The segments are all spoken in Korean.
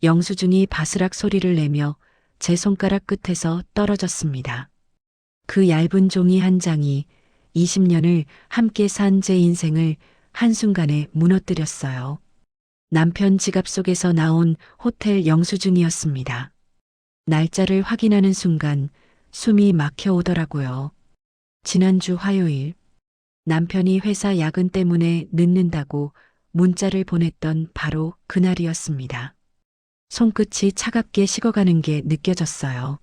영수증이 바스락 소리를 내며 제 손가락 끝에서 떨어졌습니다. 그 얇은 종이 한 장이 20년을 함께 산 제 인생을 한순간에 무너뜨렸어요. 남편 지갑 속에서 나온 호텔 영수증이었습니다. 날짜를 확인하는 순간 숨이 막혀오더라고요. 지난주 화요일, 남편이 회사 야근 때문에 늦는다고 문자를 보냈던 바로 그날이었습니다. 손끝이 차갑게 식어가는 게 느껴졌어요.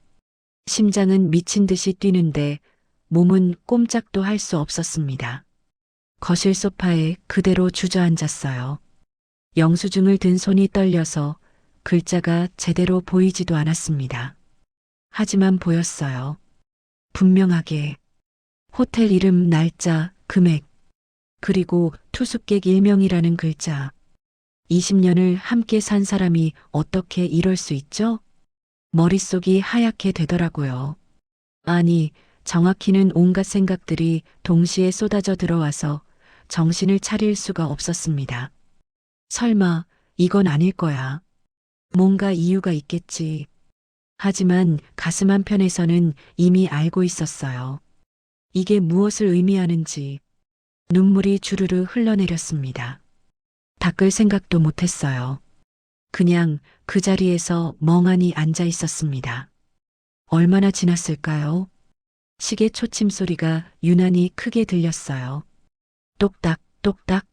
심장은 미친 듯이 뛰는데 몸은 꼼짝도 할 수 없었습니다. 거실 소파에 그대로 주저앉았어요. 영수증을 든 손이 떨려서 글자가 제대로 보이지도 않았습니다. 하지만 보였어요. 분명하게 호텔 이름, 날짜, 금액, 그리고 투숙객 일명이라는 글자. 20년을 함께 산 사람이 어떻게 이럴 수 있죠? 머릿속이 하얗게 되더라고요. 아니, 정확히는 온갖 생각들이 동시에 쏟아져 들어와서 정신을 차릴 수가 없었습니다. 설마 이건 아닐 거야. 뭔가 이유가 있겠지. 하지만 가슴 한편에서는 이미 알고 있었어요. 이게 무엇을 의미하는지. 눈물이 주르르 흘러내렸습니다. 닦을 생각도 못했어요. 그냥 그 자리에서 멍하니 앉아 있었습니다. 얼마나 지났을까요? 시계 초침 소리가 유난히 크게 들렸어요. 똑딱, 똑딱.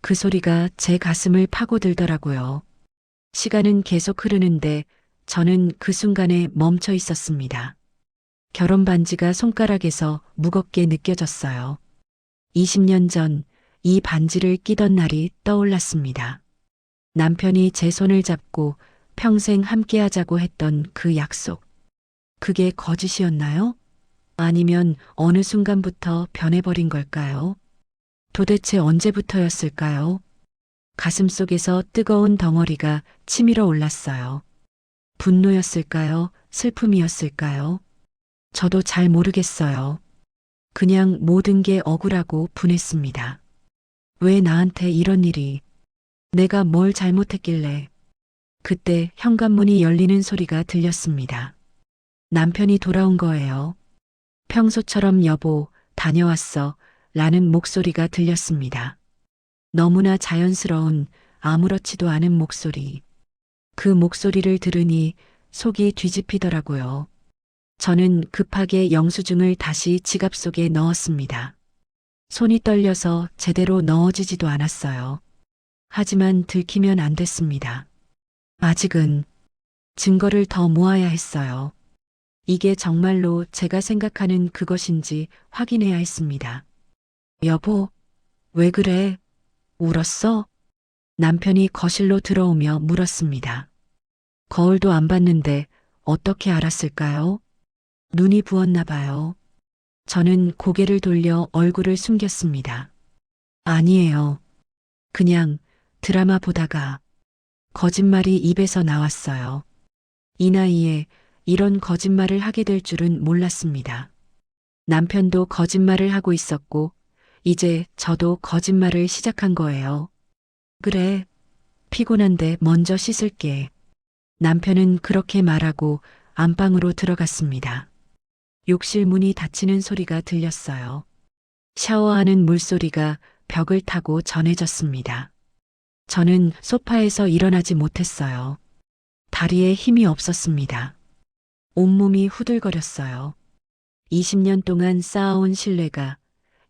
그 소리가 제 가슴을 파고들더라고요. 시간은 계속 흐르는데 저는 그 순간에 멈춰 있었습니다. 결혼 반지가 손가락에서 무겁게 느껴졌어요. 20년 전 이 반지를 끼던 날이 떠올랐습니다. 남편이 제 손을 잡고 평생 함께하자고 했던 그 약속. 그게 거짓이었나요? 아니면 어느 순간부터 변해버린 걸까요? 도대체 언제부터였을까요? 가슴 속에서 뜨거운 덩어리가 치밀어 올랐어요. 분노였을까요? 슬픔이었을까요? 저도 잘 모르겠어요. 그냥 모든 게 억울하고 분했습니다. 왜 나한테 이런 일이? 내가 뭘 잘못했길래? 그때 현관문이 열리는 소리가 들렸습니다. 남편이 돌아온 거예요. 평소처럼 여보, 다녀왔어. 라는 목소리가 들렸습니다. 너무나 자연스러운 아무렇지도 않은 목소리. 그 목소리를 들으니 속이 뒤집히더라고요. 저는 급하게 영수증을 다시 지갑 속에 넣었습니다. 손이 떨려서 제대로 넣어지지도 않았어요. 하지만 들키면 안 됐습니다. 아직은 증거를 더 모아야 했어요. 이게 정말로 제가 생각하는 그것인지 확인해야 했습니다. 여보, 왜 그래? 울었어? 남편이 거실로 들어오며 물었습니다. 거울도 안 봤는데 어떻게 알았을까요? 눈이 부었나 봐요. 저는 고개를 돌려 얼굴을 숨겼습니다. 아니에요. 그냥 드라마 보다가 거짓말이 입에서 나왔어요. 이 나이에 이런 거짓말을 하게 될 줄은 몰랐습니다. 남편도 거짓말을 하고 있었고, 이제 저도 거짓말을 시작한 거예요. 그래, 피곤한데 먼저 씻을게. 남편은 그렇게 말하고 안방으로 들어갔습니다. 욕실 문이 닫히는 소리가 들렸어요. 샤워하는 물소리가 벽을 타고 전해졌습니다. 저는 소파에서 일어나지 못했어요. 다리에 힘이 없었습니다. 온몸이 후들거렸어요. 20년 동안 쌓아온 신뢰가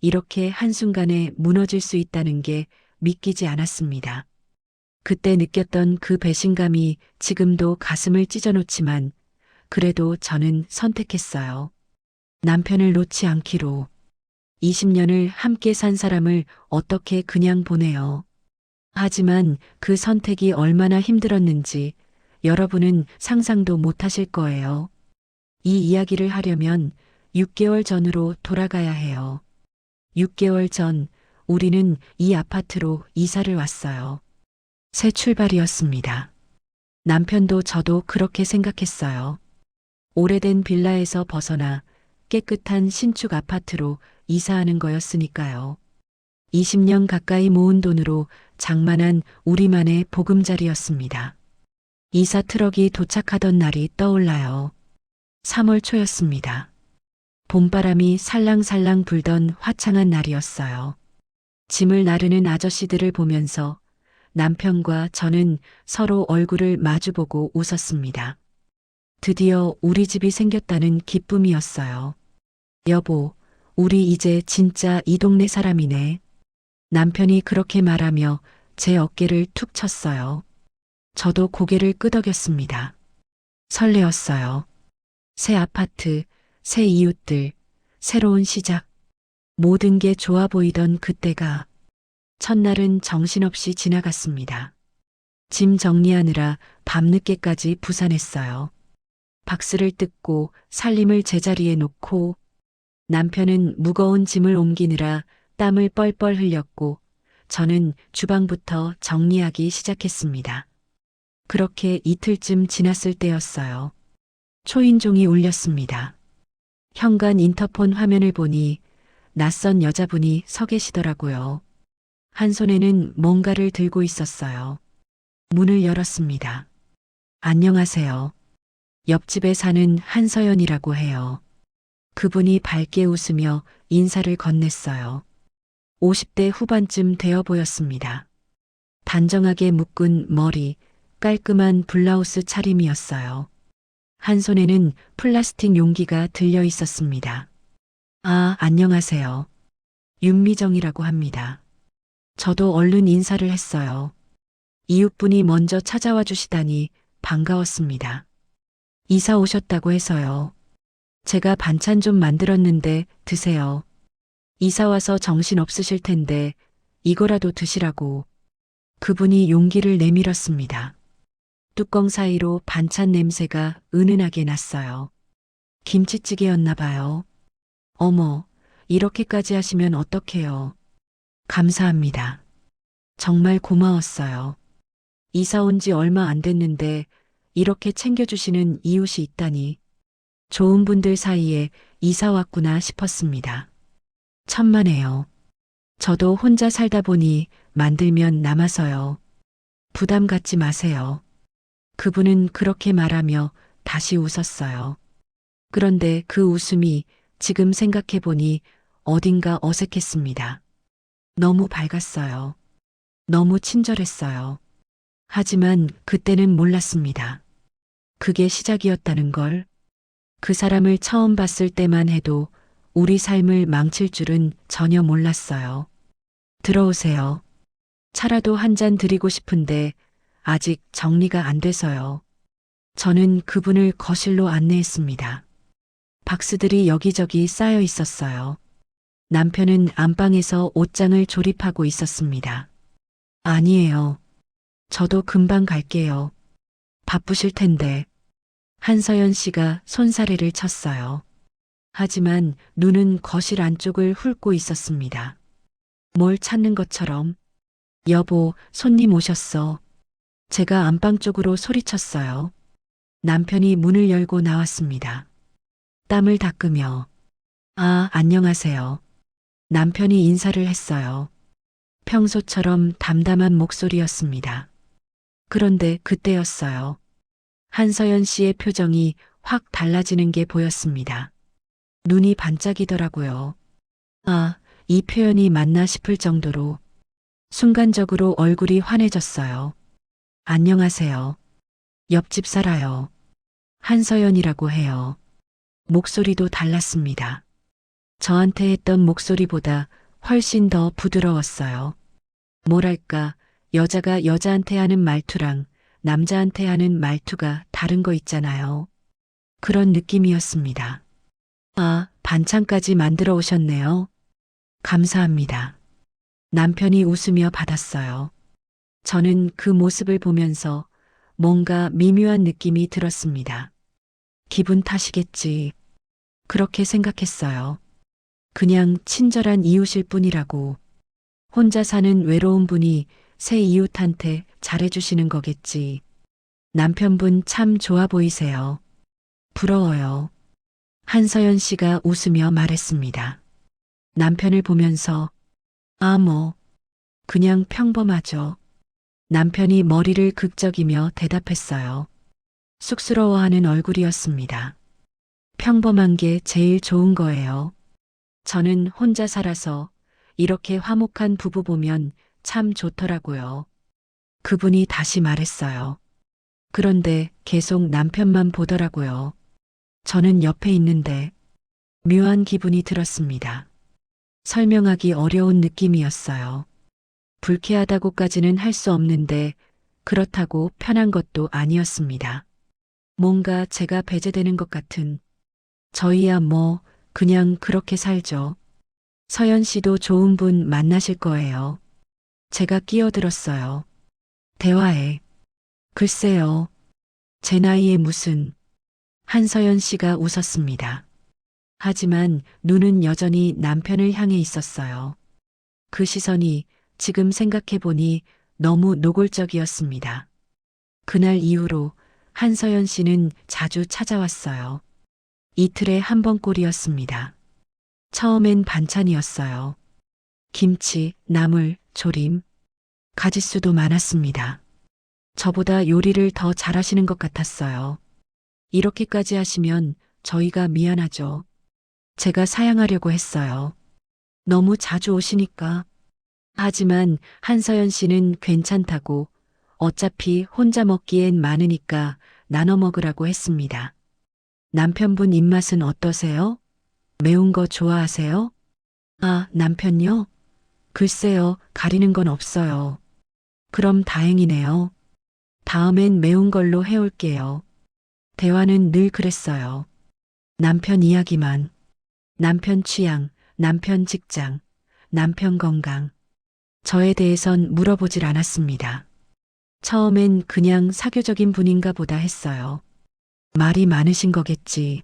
이렇게 한순간에 무너질 수 있다는 게 믿기지 않았습니다. 그때 느꼈던 그 배신감이 지금도 가슴을 찢어놓지만 그래도 저는 선택했어요. 남편을 놓지 않기로. 20년을 함께 산 사람을 어떻게 그냥 보내요. 하지만 그 선택이 얼마나 힘들었는지 여러분은 상상도 못하실 거예요. 이 이야기를 하려면 6개월 전으로 돌아가야 해요. 6개월 전 우리는 이 아파트로 이사를 왔어요. 새 출발이었습니다. 남편도 저도 그렇게 생각했어요. 오래된 빌라에서 벗어나 깨끗한 신축 아파트로 이사하는 거였으니까요. 20년 가까이 모은 돈으로 장만한 우리만의 보금자리였습니다. 이사 트럭이 도착하던 날이 떠올라요. 3월 초였습니다. 봄바람이 살랑살랑 불던 화창한 날이었어요. 짐을 나르는 아저씨들을 보면서 남편과 저는 서로 얼굴을 마주보고 웃었습니다. 드디어 우리 집이 생겼다는 기쁨이었어요. 여보, 우리 이제 진짜 이 동네 사람이네. 남편이 그렇게 말하며 제 어깨를 툭 쳤어요. 저도 고개를 끄덕였습니다. 설레었어요. 새 아파트, 새 이웃들, 새로운 시작. 모든 게 좋아 보이던 그때가 첫날은 정신없이 지나갔습니다. 짐 정리하느라 밤늦게까지 부산했어요. 박스를 뜯고 살림을 제자리에 놓고 남편은 무거운 짐을 옮기느라 땀을 뻘뻘 흘렸고 저는 주방부터 정리하기 시작했습니다. 그렇게 이틀쯤 지났을 때였어요. 초인종이 울렸습니다. 현관 인터폰 화면을 보니 낯선 여자분이 서 계시더라고요. 한 손에는 뭔가를 들고 있었어요. 문을 열었습니다. 안녕하세요. 옆집에 사는 한서연이라고 해요. 그분이 밝게 웃으며 인사를 건넸어요. 50대 후반쯤 되어 보였습니다. 단정하게 묶은 머리, 깔끔한 블라우스 차림이었어요. 한 손에는 플라스틱 용기가 들려 있었습니다. 아, 안녕하세요. 윤미정이라고 합니다. 저도 얼른 인사를 했어요. 이웃분이 먼저 찾아와 주시다니 반가웠습니다. 이사 오셨다고 해서요. 제가 반찬 좀 만들었는데 드세요. 이사 와서 정신 없으실 텐데 이거라도 드시라고. 그분이 용기를 내밀었습니다. 뚜껑 사이로 반찬 냄새가 은은하게 났어요. 김치찌개였나 봐요. 어머, 이렇게까지 하시면 어떡해요. 감사합니다. 정말 고마웠어요. 이사 온 지 얼마 안 됐는데 이렇게 챙겨주시는 이웃이 있다니. 좋은 분들 사이에 이사 왔구나 싶었습니다. 천만에요. 저도 혼자 살다 보니 만들면 남아서요. 부담 갖지 마세요. 그분은 그렇게 말하며 다시 웃었어요. 그런데 그 웃음이 지금 생각해 보니 어딘가 어색했습니다. 너무 밝았어요. 너무 친절했어요. 하지만 그때는 몰랐습니다. 그게 시작이었다는 걸. 그 사람을 처음 봤을 때만 해도 우리 삶을 망칠 줄은 전혀 몰랐어요. 들어오세요. 차라도 한 잔 드리고 싶은데 아직 정리가 안 돼서요. 저는 그분을 거실로 안내했습니다. 박스들이 여기저기 쌓여 있었어요. 남편은 안방에서 옷장을 조립하고 있었습니다. 아니에요. 저도 금방 갈게요. 바쁘실 텐데. 한서연 씨가 손사래를 쳤어요. 하지만 눈은 거실 안쪽을 훑고 있었습니다. 뭘 찾는 것처럼. 여보, 손님 오셨어. 제가 안방 쪽으로 소리쳤어요. 남편이 문을 열고 나왔습니다. 땀을 닦으며. 아, 안녕하세요. 남편이 인사를 했어요. 평소처럼 담담한 목소리였습니다. 그런데 그때였어요. 한서연 씨의 표정이 확 달라지는 게 보였습니다. 눈이 반짝이더라고요. 아, 이 표현이 맞나 싶을 정도로 순간적으로 얼굴이 환해졌어요. 안녕하세요. 옆집 살아요. 한서연이라고 해요. 목소리도 달랐습니다. 저한테 했던 목소리보다 훨씬 더 부드러웠어요. 뭐랄까, 여자가 여자한테 하는 말투랑 남자한테 하는 말투가 다른 거 있잖아요. 그런 느낌이었습니다. 아, 반찬까지 만들어 오셨네요. 감사합니다. 남편이 웃으며 받았어요. 저는 그 모습을 보면서 뭔가 미묘한 느낌이 들었습니다. 기분 탓이겠지. 그렇게 생각했어요. 그냥 친절한 이웃일 뿐이라고. 혼자 사는 외로운 분이 새 이웃한테 잘해주시는 거겠지. 남편분 참 좋아 보이세요. 부러워요. 한서연 씨가 웃으며 말했습니다. 남편을 보면서, 아, 뭐, 그냥 평범하죠. 남편이 머리를 극적이며 대답했어요. 쑥스러워하는 얼굴이었습니다. 평범한 게 제일 좋은 거예요. 저는 혼자 살아서 이렇게 화목한 부부 보면 참 좋더라고요. 그분이 다시 말했어요. 그런데 계속 남편만 보더라고요. 저는 옆에 있는데 묘한 기분이 들었습니다. 설명하기 어려운 느낌이었어요. 불쾌하다고까지는 할 수 없는데 그렇다고 편한 것도 아니었습니다. 뭔가 제가 배제되는 것 같은. 저희야 뭐 그냥 그렇게 살죠. 서연 씨도 좋은 분 만나실 거예요. 제가 끼어들었어요. 대화에. 글쎄요. 제 나이에 무슨. 한서연 씨가 웃었습니다. 하지만 눈은 여전히 남편을 향해 있었어요. 그 시선이 지금 생각해보니 너무 노골적이었습니다. 그날 이후로 한서연 씨는 자주 찾아왔어요. 이틀에 한 번꼴이었습니다. 처음엔 반찬이었어요. 김치, 나물, 조림, 가짓수도 많았습니다. 저보다 요리를 더 잘하시는 것 같았어요. 이렇게까지 하시면 저희가 미안하죠. 제가 사양하려고 했어요. 너무 자주 오시니까. 하지만 한서연 씨는 괜찮다고 어차피 혼자 먹기엔 많으니까 나눠 먹으라고 했습니다. 남편분 입맛은 어떠세요? 매운 거 좋아하세요? 아, 남편요? 글쎄요, 가리는 건 없어요. 그럼 다행이네요. 다음엔 매운 걸로 해올게요. 대화는 늘 그랬어요. 남편 이야기만. 남편 취향, 남편 직장, 남편 건강. 저에 대해선 물어보질 않았습니다. 처음엔 그냥 사교적인 분인가 보다 했어요. 말이 많으신 거겠지.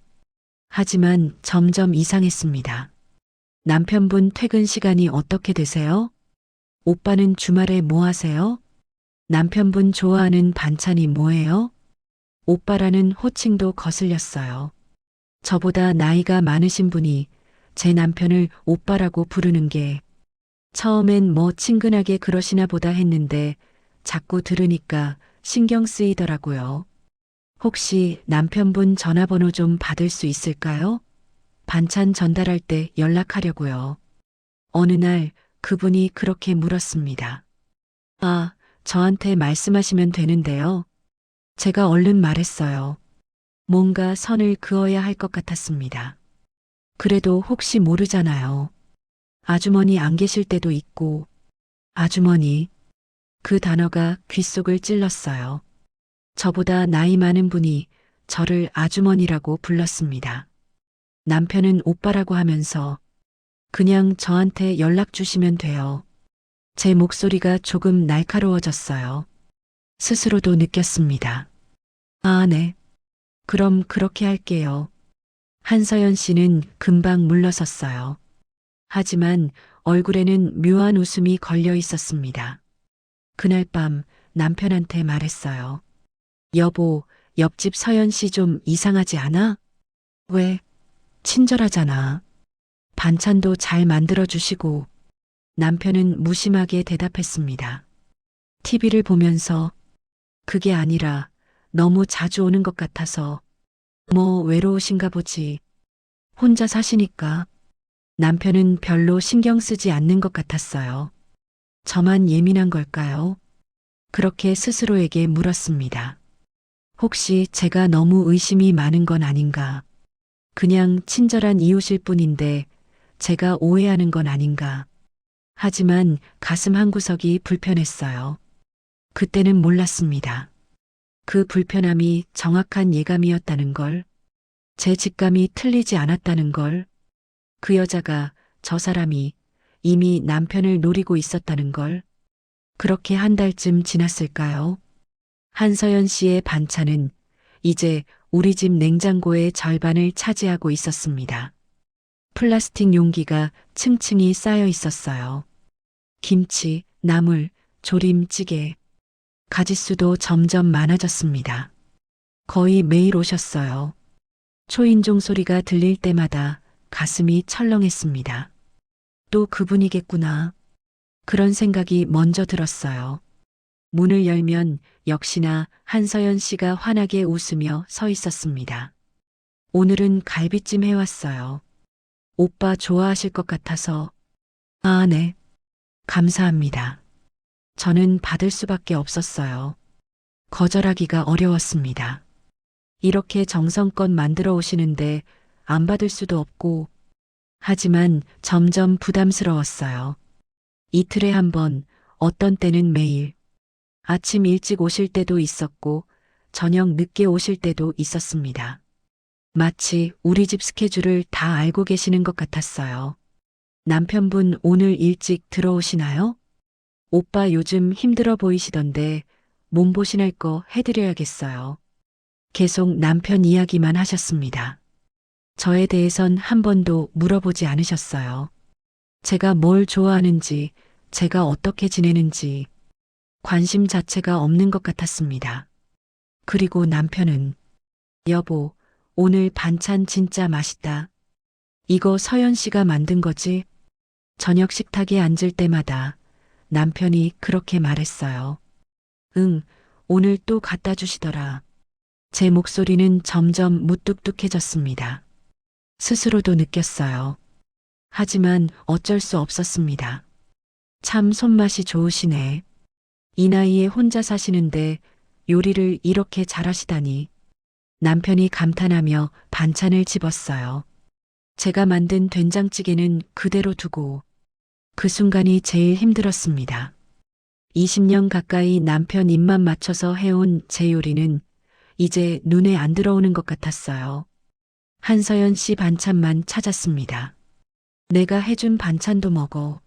하지만 점점 이상했습니다. 남편분 퇴근 시간이 어떻게 되세요? 오빠는 주말에 뭐 하세요? 남편분 좋아하는 반찬이 뭐예요? 오빠라는 호칭도 거슬렸어요. 저보다 나이가 많으신 분이 제 남편을 오빠라고 부르는 게 처음엔 뭐 친근하게 그러시나 보다 했는데 자꾸 들으니까 신경 쓰이더라고요. 혹시 남편분 전화번호 좀 받을 수 있을까요? 반찬 전달할 때 연락하려고요. 어느 날 그분이 그렇게 물었습니다. 아, 저한테 말씀하시면 되는데요. 제가 얼른 말했어요. 뭔가 선을 그어야 할 것 같았습니다. 그래도 혹시 모르잖아요. 아주머니 안 계실 때도 있고, 아주머니. 그 단어가 귓속을 찔렀어요. 저보다 나이 많은 분이 저를 아주머니라고 불렀습니다. 남편은 오빠라고 하면서 그냥 저한테 연락 주시면 돼요. 제 목소리가 조금 날카로워졌어요. 스스로도 느꼈습니다. 아, 네. 그럼 그렇게 할게요. 한서연 씨는 금방 물러섰어요. 하지만 얼굴에는 묘한 웃음이 걸려 있었습니다. 그날 밤 남편한테 말했어요. 여보, 옆집 서연 씨 좀 이상하지 않아? 왜? 친절하잖아. 반찬도 잘 만들어주시고. 남편은 무심하게 대답했습니다. TV를 보면서 그게 아니라 너무 자주 오는 것 같아서 뭐 외로우신가 보지. 혼자 사시니까. 남편은 별로 신경 쓰지 않는 것 같았어요. 저만 예민한 걸까요? 그렇게 스스로에게 물었습니다. 혹시 제가 너무 의심이 많은 건 아닌가? 그냥 친절한 이웃일 뿐인데 제가 오해하는 건 아닌가? 하지만 가슴 한구석이 불편했어요. 그때는 몰랐습니다. 그 불편함이 정확한 예감이었다는 걸, 제 직감이 틀리지 않았다는 걸, 그 여자가, 저 사람이 이미 남편을 노리고 있었다는 걸. 그렇게 한 달쯤 지났을까요? 한서연 씨의 반찬은 이제 우리 집 냉장고의 절반을 차지하고 있었습니다. 플라스틱 용기가 층층이 쌓여 있었어요. 김치, 나물, 조림찌개, 가짓수도 점점 많아졌습니다. 거의 매일 오셨어요. 초인종 소리가 들릴 때마다 가슴이 철렁했습니다. 또 그분이겠구나. 그런 생각이 먼저 들었어요. 문을 열면 역시나 한서연 씨가 환하게 웃으며 서 있었습니다. 오늘은 갈비찜 해왔어요. 오빠 좋아하실 것 같아서. 아, 네. 감사합니다. 저는 받을 수밖에 없었어요. 거절하기가 어려웠습니다. 이렇게 정성껏 만들어 오시는데 안 받을 수도 없고, 하지만 점점 부담스러웠어요. 이틀에 한 번, 어떤 때는 매일. 아침 일찍 오실 때도 있었고, 저녁 늦게 오실 때도 있었습니다. 마치 우리 집 스케줄을 다 알고 계시는 것 같았어요. 남편분 오늘 일찍 들어오시나요? 오빠 요즘 힘들어 보이시던데 몸보신할 거 해드려야겠어요. 계속 남편 이야기만 하셨습니다. 저에 대해선 한 번도 물어보지 않으셨어요. 제가 뭘 좋아하는지, 제가 어떻게 지내는지 관심 자체가 없는 것 같았습니다. 그리고 남편은 여보, 오늘 반찬 진짜 맛있다. 이거 서연 씨가 만든 거지? 저녁 식탁에 앉을 때마다 남편이 그렇게 말했어요. 응, 오늘 또 갖다 주시더라. 제 목소리는 점점 무뚝뚝해졌습니다. 스스로도 느꼈어요. 하지만 어쩔 수 없었습니다. 참 손맛이 좋으시네. 이 나이에 혼자 사시는데 요리를 이렇게 잘하시다니. 남편이 감탄하며 반찬을 집었어요. 제가 만든 된장찌개는 그대로 두고 그 순간이 제일 힘들었습니다. 20년 가까이 남편 입맛 맞춰서 해온 제 요리는 이제 눈에 안 들어오는 것 같았어요. 한서연 씨 반찬만 찾았습니다. 내가 해준 반찬도 먹어.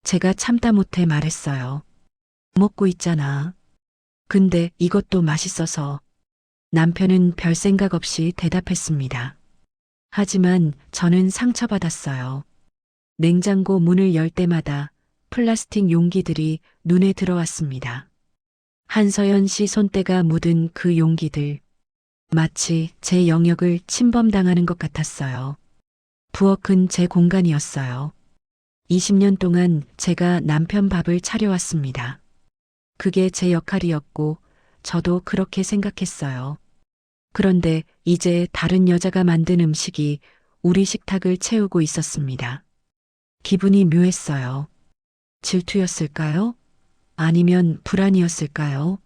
제가 참다 못해 말했어요. 먹고 있잖아. 근데 이것도 맛있어서. 남편은 별 생각 없이 대답했습니다. 하지만 저는 상처받았어요. 냉장고 문을 열 때마다 플라스틱 용기들이 눈에 들어왔습니다. 한서연 씨 손때가 묻은 그 용기들. 마치 제 영역을 침범당하는 것 같았어요. 부엌은 제 공간이었어요. 20년 동안 제가 남편 밥을 차려왔습니다. 그게 제 역할이었고 저도 그렇게 생각했어요. 그런데 이제 다른 여자가 만든 음식이 우리 식탁을 채우고 있었습니다. 기분이 묘했어요. 질투였을까요? 아니면 불안이었을까요?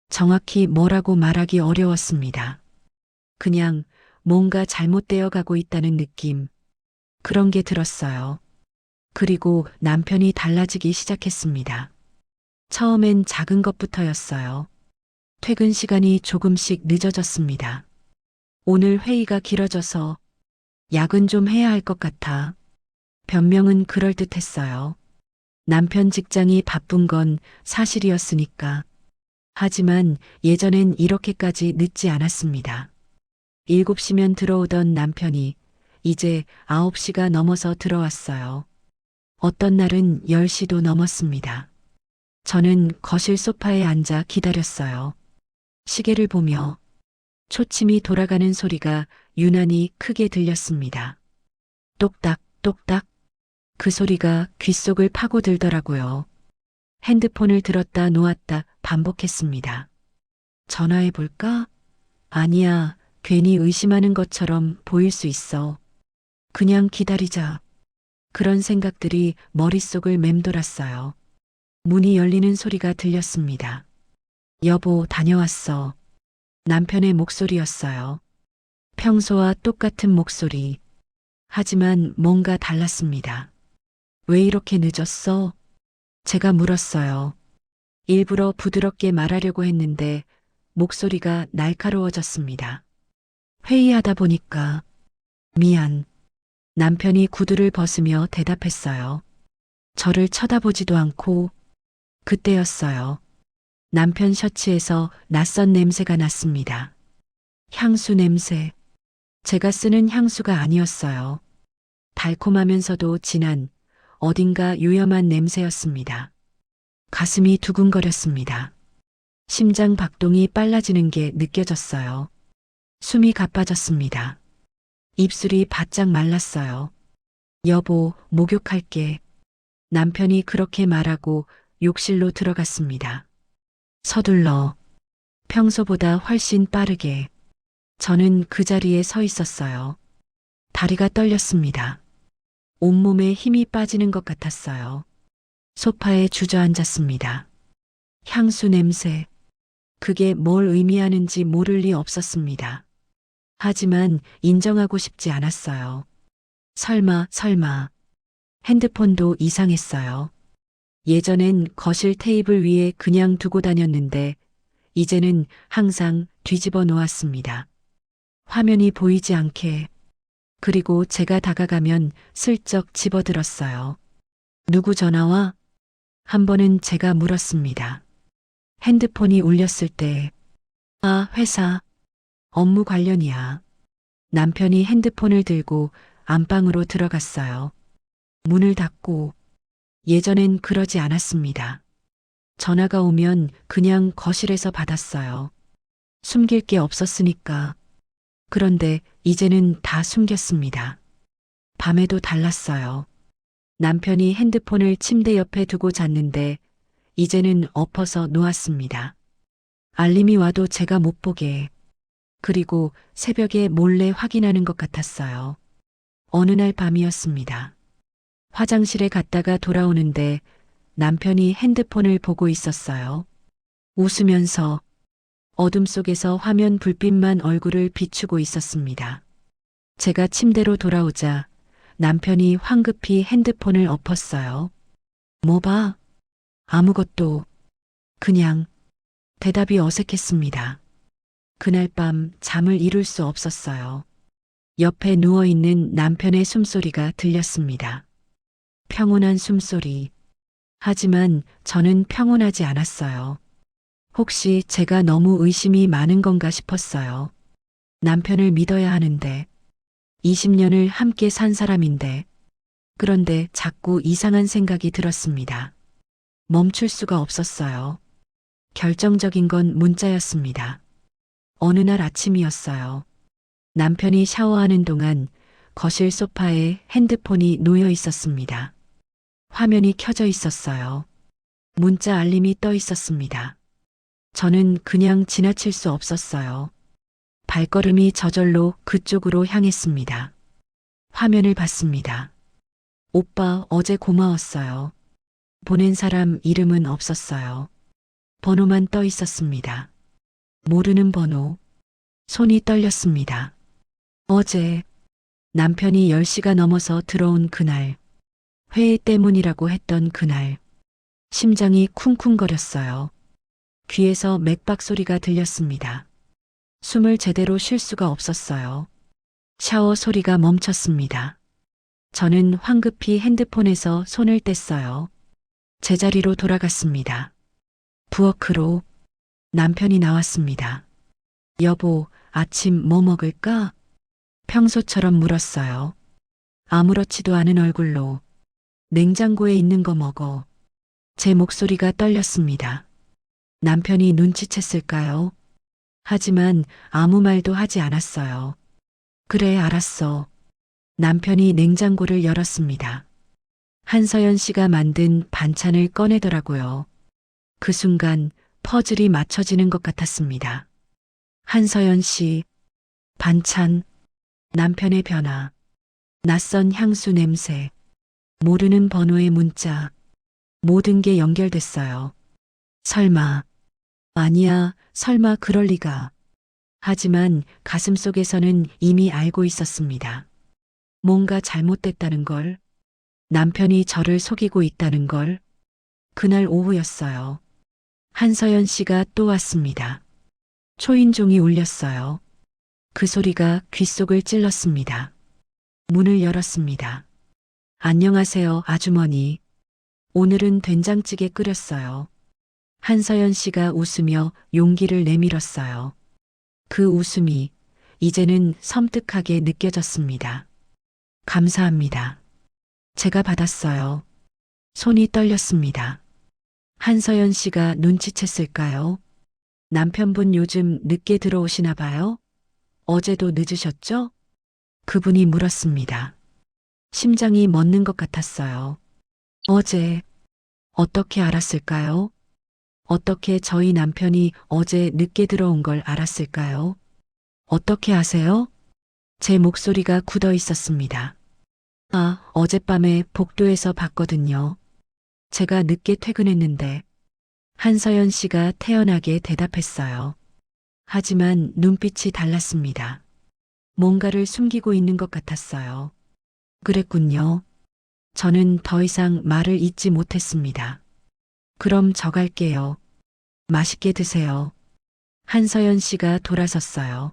정확히 뭐라고 말하기 어려웠습니다. 그냥 뭔가 잘못되어 가고 있다는 느낌. 그런 게 들었어요. 그리고 남편이 달라지기 시작했습니다. 처음엔 작은 것부터였어요. 퇴근 시간이 조금씩 늦어졌습니다. 오늘 회의가 길어져서 야근 좀 해야 할 것 같아. 변명은 그럴듯했어요. 남편 직장이 바쁜 건 사실이었으니까. 하지만 예전엔 이렇게까지 늦지 않았습니다. 7시면 들어오던 남편이 이제 9시가 넘어서 들어왔어요. 어떤 날은 10시도 넘었습니다. 저는 거실 소파에 앉아 기다렸어요. 시계를 보며 초침이 돌아가는 소리가 유난히 크게 들렸습니다. 똑딱, 똑딱. 그 소리가 귓속을 파고들더라고요. 핸드폰을 들었다 놓았다 반복했습니다. 전화해 볼까? 아니야, 괜히 의심하는 것처럼 보일 수 있어. 그냥 기다리자. 그런 생각들이 머릿속을 맴돌았어요. 문이 열리는 소리가 들렸습니다. 여보, 다녀왔어. 남편의 목소리였어요. 평소와 똑같은 목소리. 하지만 뭔가 달랐습니다. 왜 이렇게 늦었어? 제가 물었어요. 일부러 부드럽게 말하려고 했는데 목소리가 날카로워졌습니다. 회의하다 보니까 미안. 남편이 구두를 벗으며 대답했어요. 저를 쳐다보지도 않고 그때였어요. 남편 셔츠에서 낯선 냄새가 났습니다. 향수 냄새. 제가 쓰는 향수가 아니었어요. 달콤하면서도 진한 어딘가 유염한 냄새였습니다. 가슴이 두근거렸습니다. 심장 박동이 빨라지는 게 느껴졌어요. 숨이 가빠졌습니다. 입술이 바짝 말랐어요. 여보, 목욕할게. 남편이 그렇게 말하고 욕실로 들어갔습니다. 서둘러 평소보다 훨씬 빠르게 저는 그 자리에 서 있었어요. 다리가 떨렸습니다. 온몸에 힘이 빠지는 것 같았어요. 소파에 주저앉았습니다. 향수 냄새. 그게 뭘 의미하는지 모를 리 없었습니다. 하지만 인정하고 싶지 않았어요. 설마. 핸드폰도 이상했어요. 예전엔 거실 테이블 위에 그냥 두고 다녔는데 이제는 항상 뒤집어 놓았습니다. 화면이 보이지 않게. 그리고 제가 다가가면 슬쩍 집어들었어요. 누구 전화와? 한 번은 제가 물었습니다. 핸드폰이 울렸을 때, 아, 회사, 업무 관련이야. 남편이 핸드폰을 들고 안방으로 들어갔어요. 문을 닫고, 예전엔 그러지 않았습니다. 전화가 오면 그냥 거실에서 받았어요. 숨길 게 없었으니까. 그런데 이제는 다 숨겼습니다. 밤에도 달랐어요. 남편이 핸드폰을 침대 옆에 두고 잤는데 이제는 엎어서 놓았습니다. 알림이 와도 제가 못 보게. 그리고 새벽에 몰래 확인하는 것 같았어요. 어느 날 밤이었습니다. 화장실에 갔다가 돌아오는데 남편이 핸드폰을 보고 있었어요. 웃으면서 어둠 속에서 화면 불빛만 얼굴을 비추고 있었습니다. 제가 침대로 돌아오자 남편이 황급히 핸드폰을 엎었어요. 뭐 봐? 아무것도. 그냥. 대답이 어색했습니다. 그날 밤 잠을 이룰 수 없었어요. 옆에 누워있는 남편의 숨소리가 들렸습니다. 평온한 숨소리. 하지만 저는 평온하지 않았어요. 혹시 제가 너무 의심이 많은 건가 싶었어요. 남편을 믿어야 하는데, 20년을 함께 산 사람인데, 그런데 자꾸 이상한 생각이 들었습니다. 멈출 수가 없었어요. 결정적인 건 문자였습니다. 어느 날 아침이었어요. 남편이 샤워하는 동안 거실 소파에 핸드폰이 놓여 있었습니다. 화면이 켜져 있었어요. 문자 알림이 떠 있었습니다. 저는 그냥 지나칠 수 없었어요. 발걸음이 저절로 그쪽으로 향했습니다. 화면을 봤습니다. 오빠 어제 고마웠어요. 보낸 사람 이름은 없었어요. 번호만 떠 있었습니다. 모르는 번호. 손이 떨렸습니다. 어제 남편이 10시가 넘어서 들어온 그날, 회의 때문이라고 했던 그날, 심장이 쿵쿵거렸어요. 귀에서 맥박 소리가 들렸습니다. 숨을 제대로 쉴 수가 없었어요. 샤워 소리가 멈췄습니다. 저는 황급히 핸드폰에서 손을 뗐어요. 제자리로 돌아갔습니다. 부엌으로 남편이 나왔습니다. 여보, 아침 뭐 먹을까? 평소처럼 물었어요. 아무렇지도 않은 얼굴로 냉장고에 있는 거 먹어. 제 목소리가 떨렸습니다. 남편이 눈치챘을까요? 하지만 아무 말도 하지 않았어요. 그래, 알았어. 남편이 냉장고를 열었습니다. 한서연 씨가 만든 반찬을 꺼내더라고요. 그 순간 퍼즐이 맞춰지는 것 같았습니다. 한서연 씨, 반찬, 남편의 변화, 낯선 향수 냄새, 모르는 번호의 문자, 모든 게 연결됐어요. 설마, 아니야, 설마 그럴 리가. 하지만 가슴속에서는 이미 알고 있었습니다. 뭔가 잘못됐다는 걸, 남편이 저를 속이고 있다는 걸. 그날 오후였어요. 한서연 씨가 또 왔습니다. 초인종이 울렸어요. 그 소리가 귓속을 찔렀습니다. 문을 열었습니다. 안녕하세요, 아주머니. 오늘은 된장찌개 끓였어요. 한서연 씨가 웃으며 용기를 내밀었어요. 그 웃음이 이제는 섬뜩하게 느껴졌습니다. 감사합니다. 제가 받았어요. 손이 떨렸습니다. 한서연 씨가 눈치챘을까요? 남편분 요즘 늦게 들어오시나 봐요? 어제도 늦으셨죠? 그분이 물었습니다. 심장이 멎는 것 같았어요. 어제 어떻게 알았을까요? 어떻게 저희 남편이 어제 늦게 들어온 걸 알았을까요? 어떻게 아세요? 제 목소리가 굳어 있었습니다. 아, 어젯밤에 복도에서 봤거든요. 제가 늦게 퇴근했는데 한서연 씨가 태연하게 대답했어요. 하지만 눈빛이 달랐습니다. 뭔가를 숨기고 있는 것 같았어요. 그랬군요. 저는 더 이상 말을 잇지 못했습니다. 그럼 저 갈게요. 맛있게 드세요. 한서연 씨가 돌아섰어요.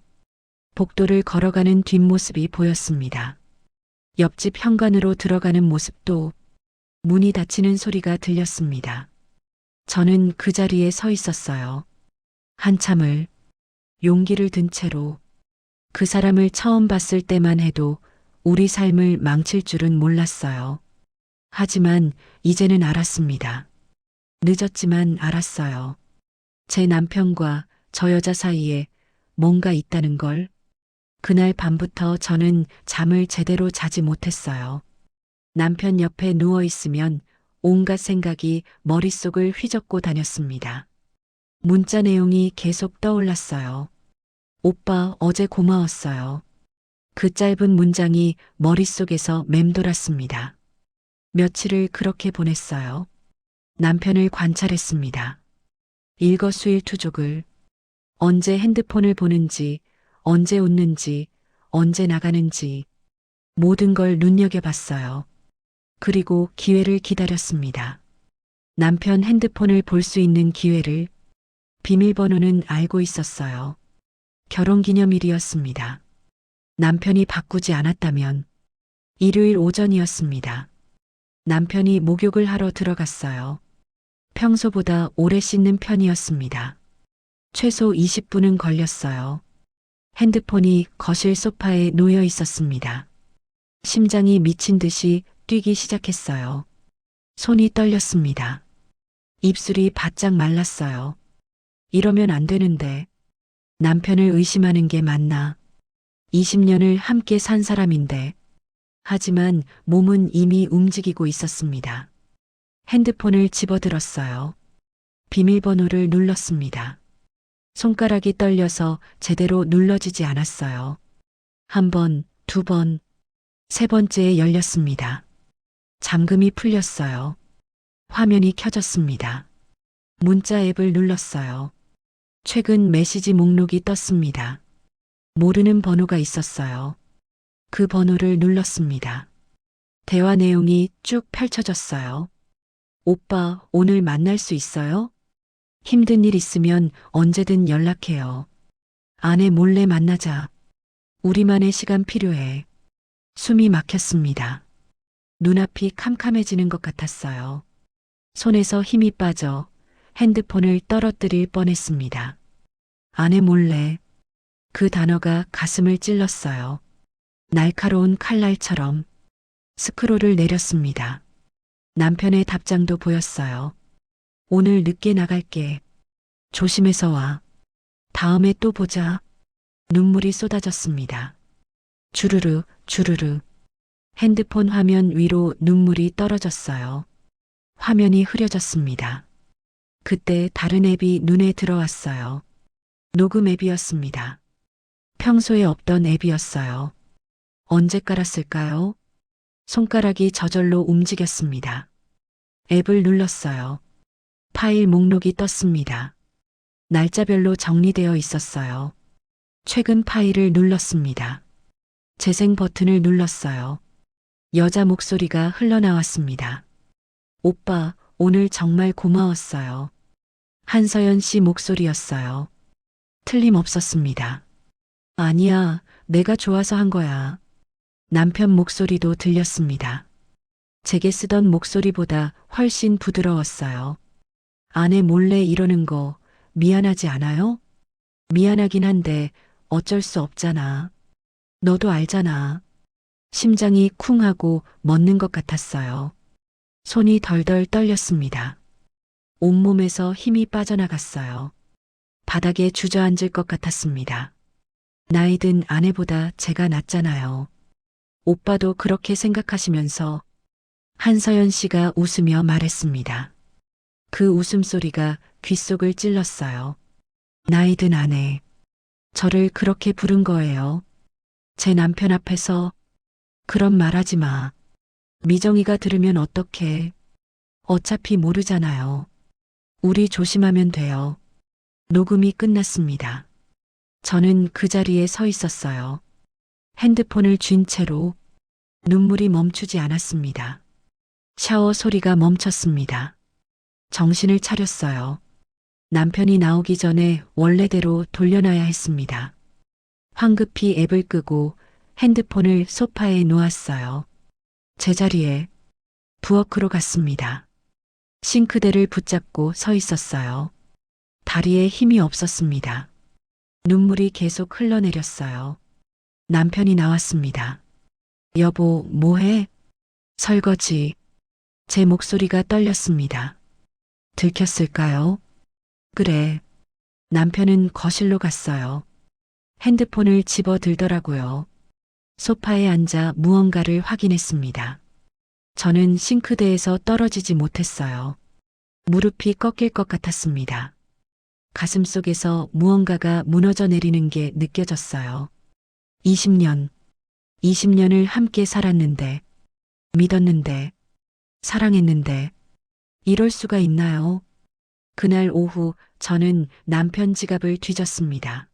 복도를 걸어가는 뒷모습이 보였습니다. 옆집 현관으로 들어가는 모습도 문이 닫히는 소리가 들렸습니다. 저는 그 자리에 서 있었어요. 한참을 용기를 든 채로 그 사람을 처음 봤을 때만 해도 우리 삶을 망칠 줄은 몰랐어요. 하지만 이제는 알았습니다. 늦었지만 알았어요. 제 남편과 저 여자 사이에 뭔가 있다는 걸. 그날 밤부터 저는 잠을 제대로 자지 못했어요. 남편 옆에 누워 있으면 온갖 생각이 머릿속을 휘젓고 다녔습니다. 문자 내용이 계속 떠올랐어요. 오빠, 어제 고마웠어요. 그 짧은 문장이 머릿속에서 맴돌았습니다. 며칠을 그렇게 보냈어요. 남편을 관찰했습니다. 일거수일투족을 언제 핸드폰을 보는지, 언제 웃는지, 언제 나가는지 모든 걸 눈여겨봤어요. 그리고 기회를 기다렸습니다. 남편 핸드폰을 볼 수 있는 기회를. 비밀번호는 알고 있었어요. 결혼기념일이었습니다. 남편이 바꾸지 않았다면 일요일 오전이었습니다. 남편이 목욕을 하러 들어갔어요. 평소보다 오래 씻는 편이었습니다. 최소 20분은 걸렸어요. 핸드폰이 거실 소파에 놓여 있었습니다. 심장이 미친 듯이 뛰기 시작했어요. 손이 떨렸습니다. 입술이 바짝 말랐어요. 이러면 안 되는데 남편을 의심하는 게 맞나? 20년을 함께 산 사람인데. 하지만 몸은 이미 움직이고 있었습니다. 핸드폰을 집어들었어요. 비밀번호를 눌렀습니다. 손가락이 떨려서 제대로 눌러지지 않았어요. 한 번, 두 번, 세 번째에 열렸습니다. 잠금이 풀렸어요. 화면이 켜졌습니다. 문자 앱을 눌렀어요. 최근 메시지 목록이 떴습니다. 모르는 번호가 있었어요. 그 번호를 눌렀습니다. 대화 내용이 쭉 펼쳐졌어요. 오빠, 오늘 만날 수 있어요? 힘든 일 있으면 언제든 연락해요. 아내 몰래 만나자. 우리만의 시간 필요해. 숨이 막혔습니다. 눈앞이 캄캄해지는 것 같았어요. 손에서 힘이 빠져 핸드폰을 떨어뜨릴 뻔했습니다. 아내 몰래. 그 단어가 가슴을 찔렀어요. 날카로운 칼날처럼. 스크롤을 내렸습니다. 남편의 답장도 보였어요. 오늘 늦게 나갈게. 조심해서 와. 다음에 또 보자. 눈물이 쏟아졌습니다. 주르르, 주르르. 핸드폰 화면 위로 눈물이 떨어졌어요. 화면이 흐려졌습니다. 그때 다른 앱이 눈에 들어왔어요. 녹음 앱이었습니다. 평소에 없던 앱이었어요. 언제 깔았을까요? 손가락이 저절로 움직였습니다. 앱을 눌렀어요. 파일 목록이 떴습니다. 날짜별로 정리되어 있었어요. 최근 파일을 눌렀습니다. 재생 버튼을 눌렀어요. 여자 목소리가 흘러나왔습니다. 오빠, 오늘 정말 고마웠어요. 한서연 씨 목소리였어요. 틀림없었습니다. 아니야, 내가 좋아서 한 거야. 남편 목소리도 들렸습니다. 제게 쓰던 목소리보다 훨씬 부드러웠어요. 아내 몰래 이러는 거 미안하지 않아요? 미안하긴 한데 어쩔 수 없잖아. 너도 알잖아. 심장이 쿵 하고 멎는 것 같았어요. 손이 덜덜 떨렸습니다. 온몸에서 힘이 빠져나갔어요. 바닥에 주저앉을 것 같았습니다. 나이 든 아내보다 제가 낫잖아요. 오빠도 그렇게 생각하시면서 한서연 씨가 웃으며 말했습니다. 그 웃음소리가 귓속을 찔렀어요. 나이든 아내. 저를 그렇게 부른 거예요. 제 남편 앞에서 그런 말 하지 마. 미정이가 들으면 어떡해. 어차피 모르잖아요. 우리 조심하면 돼요. 녹음이 끝났습니다. 저는 그 자리에 서 있었어요. 핸드폰을 쥔 채로 눈물이 멈추지 않았습니다. 샤워 소리가 멈췄습니다. 정신을 차렸어요. 남편이 나오기 전에 원래대로 돌려놔야 했습니다. 황급히 앱을 끄고 핸드폰을 소파에 놓았어요. 제자리에 부엌으로 갔습니다. 싱크대를 붙잡고 서 있었어요. 다리에 힘이 없었습니다. 눈물이 계속 흘러내렸어요. 남편이 나왔습니다. 여보, 뭐해? 설거지. 제 목소리가 떨렸습니다. 들켰을까요? 그래. 남편은 거실로 갔어요. 핸드폰을 집어 들더라고요. 소파에 앉아 무언가를 확인했습니다. 저는 싱크대에서 떨어지지 못했어요. 무릎이 꺾일 것 같았습니다. 가슴 속에서 무언가가 무너져 내리는 게 느껴졌어요. 20년을 함께 살았는데, 믿었는데, 사랑했는데, 이럴 수가 있나요? 그날 오후 저는 남편 지갑을 뒤졌습니다.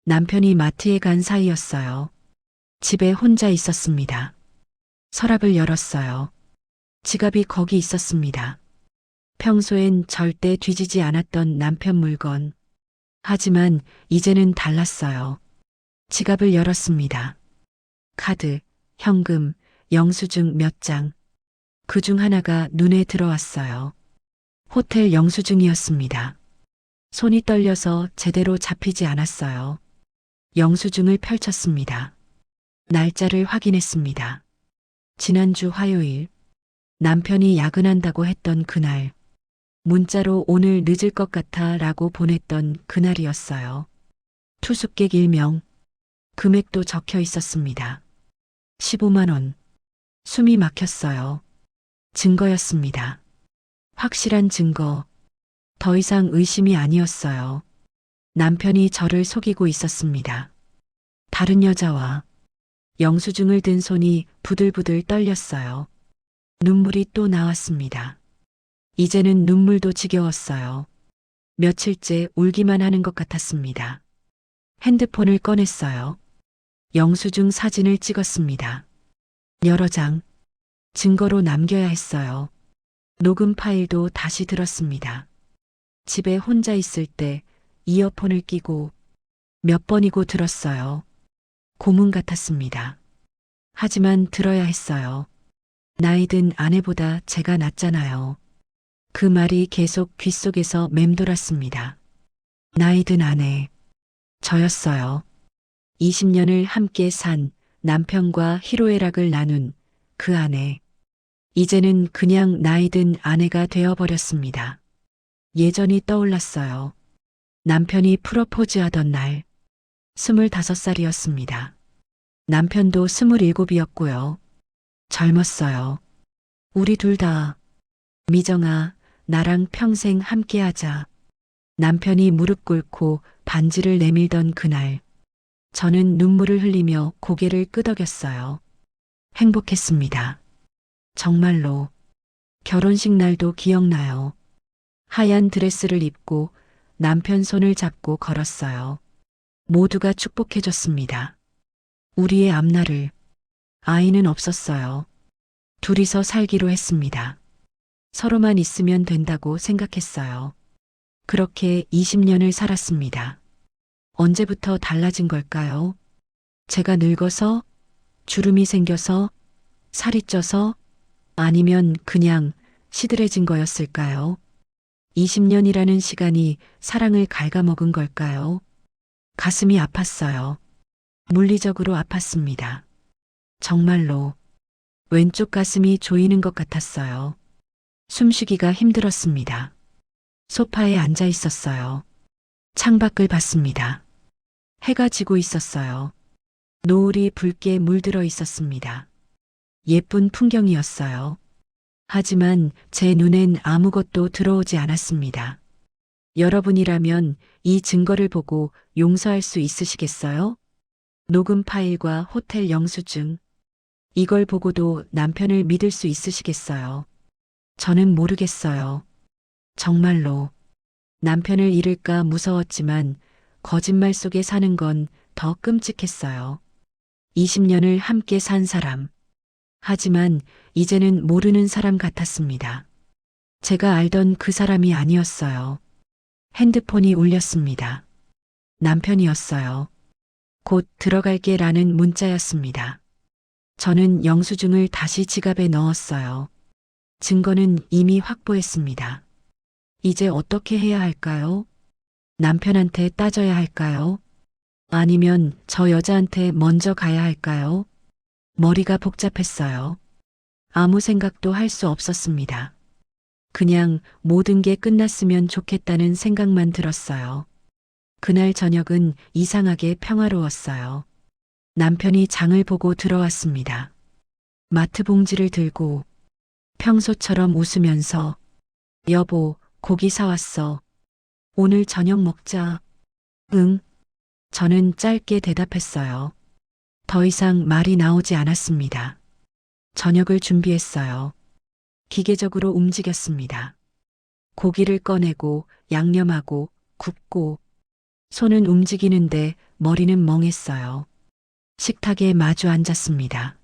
남편이 마트에 간 사이였어요. 집에 혼자 있었습니다. 서랍을 열었어요. 지갑이 거기 있었습니다. 평소엔 절대 뒤지지 않았던 남편 물건. 하지만 이제는 달랐어요. 지갑을 열었습니다. 카드, 현금, 영수증 몇 장. 그 중 하나가 눈에 들어왔어요. 호텔 영수증이었습니다. 손이 떨려서 제대로 잡히지 않았어요. 영수증을 펼쳤습니다. 날짜를 확인했습니다. 지난주 화요일, 남편이 야근한다고 했던 그날, 문자로 오늘 늦을 것 같아 라고 보냈던 그날이었어요. 투숙객 일명, 금액도 적혀 있었습니다. 15만 원. 숨이 막혔어요. 증거였습니다. 확실한 증거. 더 이상 의심이 아니었어요. 남편이 저를 속이고 있었습니다. 다른 여자와 영수증을 든 손이 부들부들 떨렸어요. 눈물이 또 나왔습니다. 이제는 눈물도 지겨웠어요. 며칠째 울기만 하는 것 같았습니다. 핸드폰을 꺼냈어요. 영수증 사진을 찍었습니다. 여러 장, 증거로 남겨야 했어요. 녹음 파일도 다시 들었습니다. 집에 혼자 있을 때 이어폰을 끼고 몇 번이고 들었어요. 고문 같았습니다. 하지만 들어야 했어요. 나이 든 아내보다 제가 낫잖아요. 그 말이 계속 귓속에서 맴돌았습니다. 나이 든 아내. 저였어요. 20년을 함께 산 남편과 희로애락을 나눈 그 아내. 이제는 그냥 나이 든 아내가 되어버렸습니다. 예전이 떠올랐어요. 남편이 프로포즈 하던 날, 25살이었습니다. 남편도 27이었고요. 젊었어요. 우리 둘 다, 미정아, 나랑 평생 함께하자. 남편이 무릎 꿇고 반지를 내밀던 그날, 저는 눈물을 흘리며 고개를 끄덕였어요. 행복했습니다. 정말로. 결혼식 날도 기억나요. 하얀 드레스를 입고 남편 손을 잡고 걸었어요. 모두가 축복해줬습니다. 우리의 앞날을. 아이는 없었어요. 둘이서 살기로 했습니다. 서로만 있으면 된다고 생각했어요. 그렇게 20년을 살았습니다. 언제부터 달라진 걸까요? 제가 늙어서? 주름이 생겨서? 살이 쪄서? 아니면 그냥 시들해진 거였을까요? 20년이라는 시간이 사랑을 갉아먹은 걸까요? 가슴이 아팠어요. 물리적으로 아팠습니다. 정말로 왼쪽 가슴이 조이는 것 같았어요. 숨쉬기가 힘들었습니다. 소파에 앉아 있었어요. 창밖을 봤습니다. 해가 지고 있었어요. 노을이 붉게 물들어 있었습니다. 예쁜 풍경이었어요. 하지만 제 눈엔 아무것도 들어오지 않았습니다. 여러분이라면 이 증거를 보고 용서할 수 있으시겠어요? 녹음 파일과 호텔 영수증. 이걸 보고도 남편을 믿을 수 있으시겠어요? 저는 모르겠어요. 정말로. 남편을 잃을까 무서웠지만 거짓말 속에 사는 건 더 끔찍했어요. 20년을 함께 산 사람. 하지만 이제는 모르는 사람 같았습니다. 제가 알던 그 사람이 아니었어요. 핸드폰이 울렸습니다. 남편이었어요. 곧 들어갈게 라는 문자였습니다. 저는 영수증을 다시 지갑에 넣었어요. 증거는 이미 확보했습니다. 이제 어떻게 해야 할까요? 남편한테 따져야 할까요? 아니면 저 여자한테 먼저 가야 할까요? 머리가 복잡했어요. 아무 생각도 할 수 없었습니다. 그냥 모든 게 끝났으면 좋겠다는 생각만 들었어요. 그날 저녁은 이상하게 평화로웠어요. 남편이 장을 보고 들어왔습니다. 마트 봉지를 들고 평소처럼 웃으면서 여보, 고기 사왔어. 오늘 저녁 먹자. 응. 저는 짧게 대답했어요. 더 이상 말이 나오지 않았습니다. 저녁을 준비했어요. 기계적으로 움직였습니다. 고기를 꺼내고 양념하고 굽고 손은 움직이는데 머리는 멍했어요. 식탁에 마주 앉았습니다.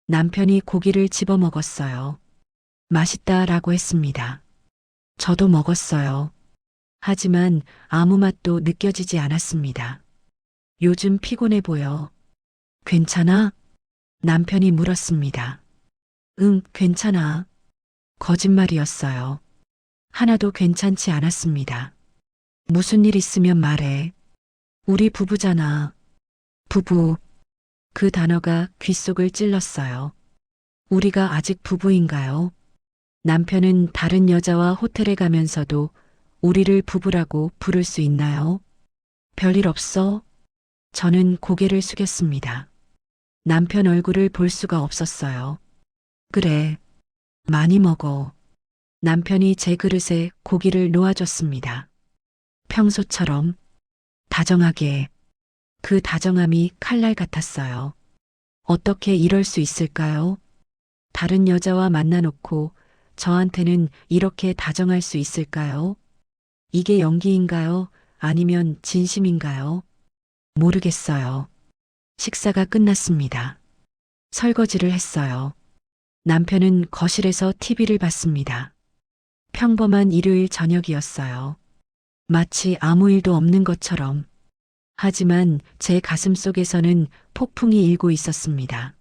남편이 고기를 집어 먹었어요. 맛있다라고 했습니다. 저도 먹었어요. 하지만 아무 맛도 느껴지지 않았습니다. 요즘 피곤해 보여. 괜찮아? 남편이 물었습니다. 응, 괜찮아. 거짓말이었어요. 하나도 괜찮지 않았습니다. 무슨 일 있으면 말해. 우리 부부잖아. 부부. 그 단어가 귓속을 찔렀어요. 우리가 아직 부부인가요? 남편은 다른 여자와 호텔에 가면서도 우리를 부부라고 부를 수 있나요? 별일 없어? 저는 고개를 숙였습니다. 남편 얼굴을 볼 수가 없었어요. 그래, 많이 먹어. 남편이 제 그릇에 고기를 놓아줬습니다. 평소처럼 다정하게. 그 다정함이 칼날 같았어요. 어떻게 이럴 수 있을까요? 다른 여자와 만나놓고 저한테는 이렇게 다정할 수 있을까요? 이게 연기인가요? 아니면 진심인가요? 모르겠어요. 식사가 끝났습니다. 설거지를 했어요. 남편은 거실에서 TV를 봤습니다. 평범한 일요일 저녁이었어요. 마치 아무 일도 없는 것처럼. 하지만 제 가슴 속에서는 폭풍이 일고 있었습니다.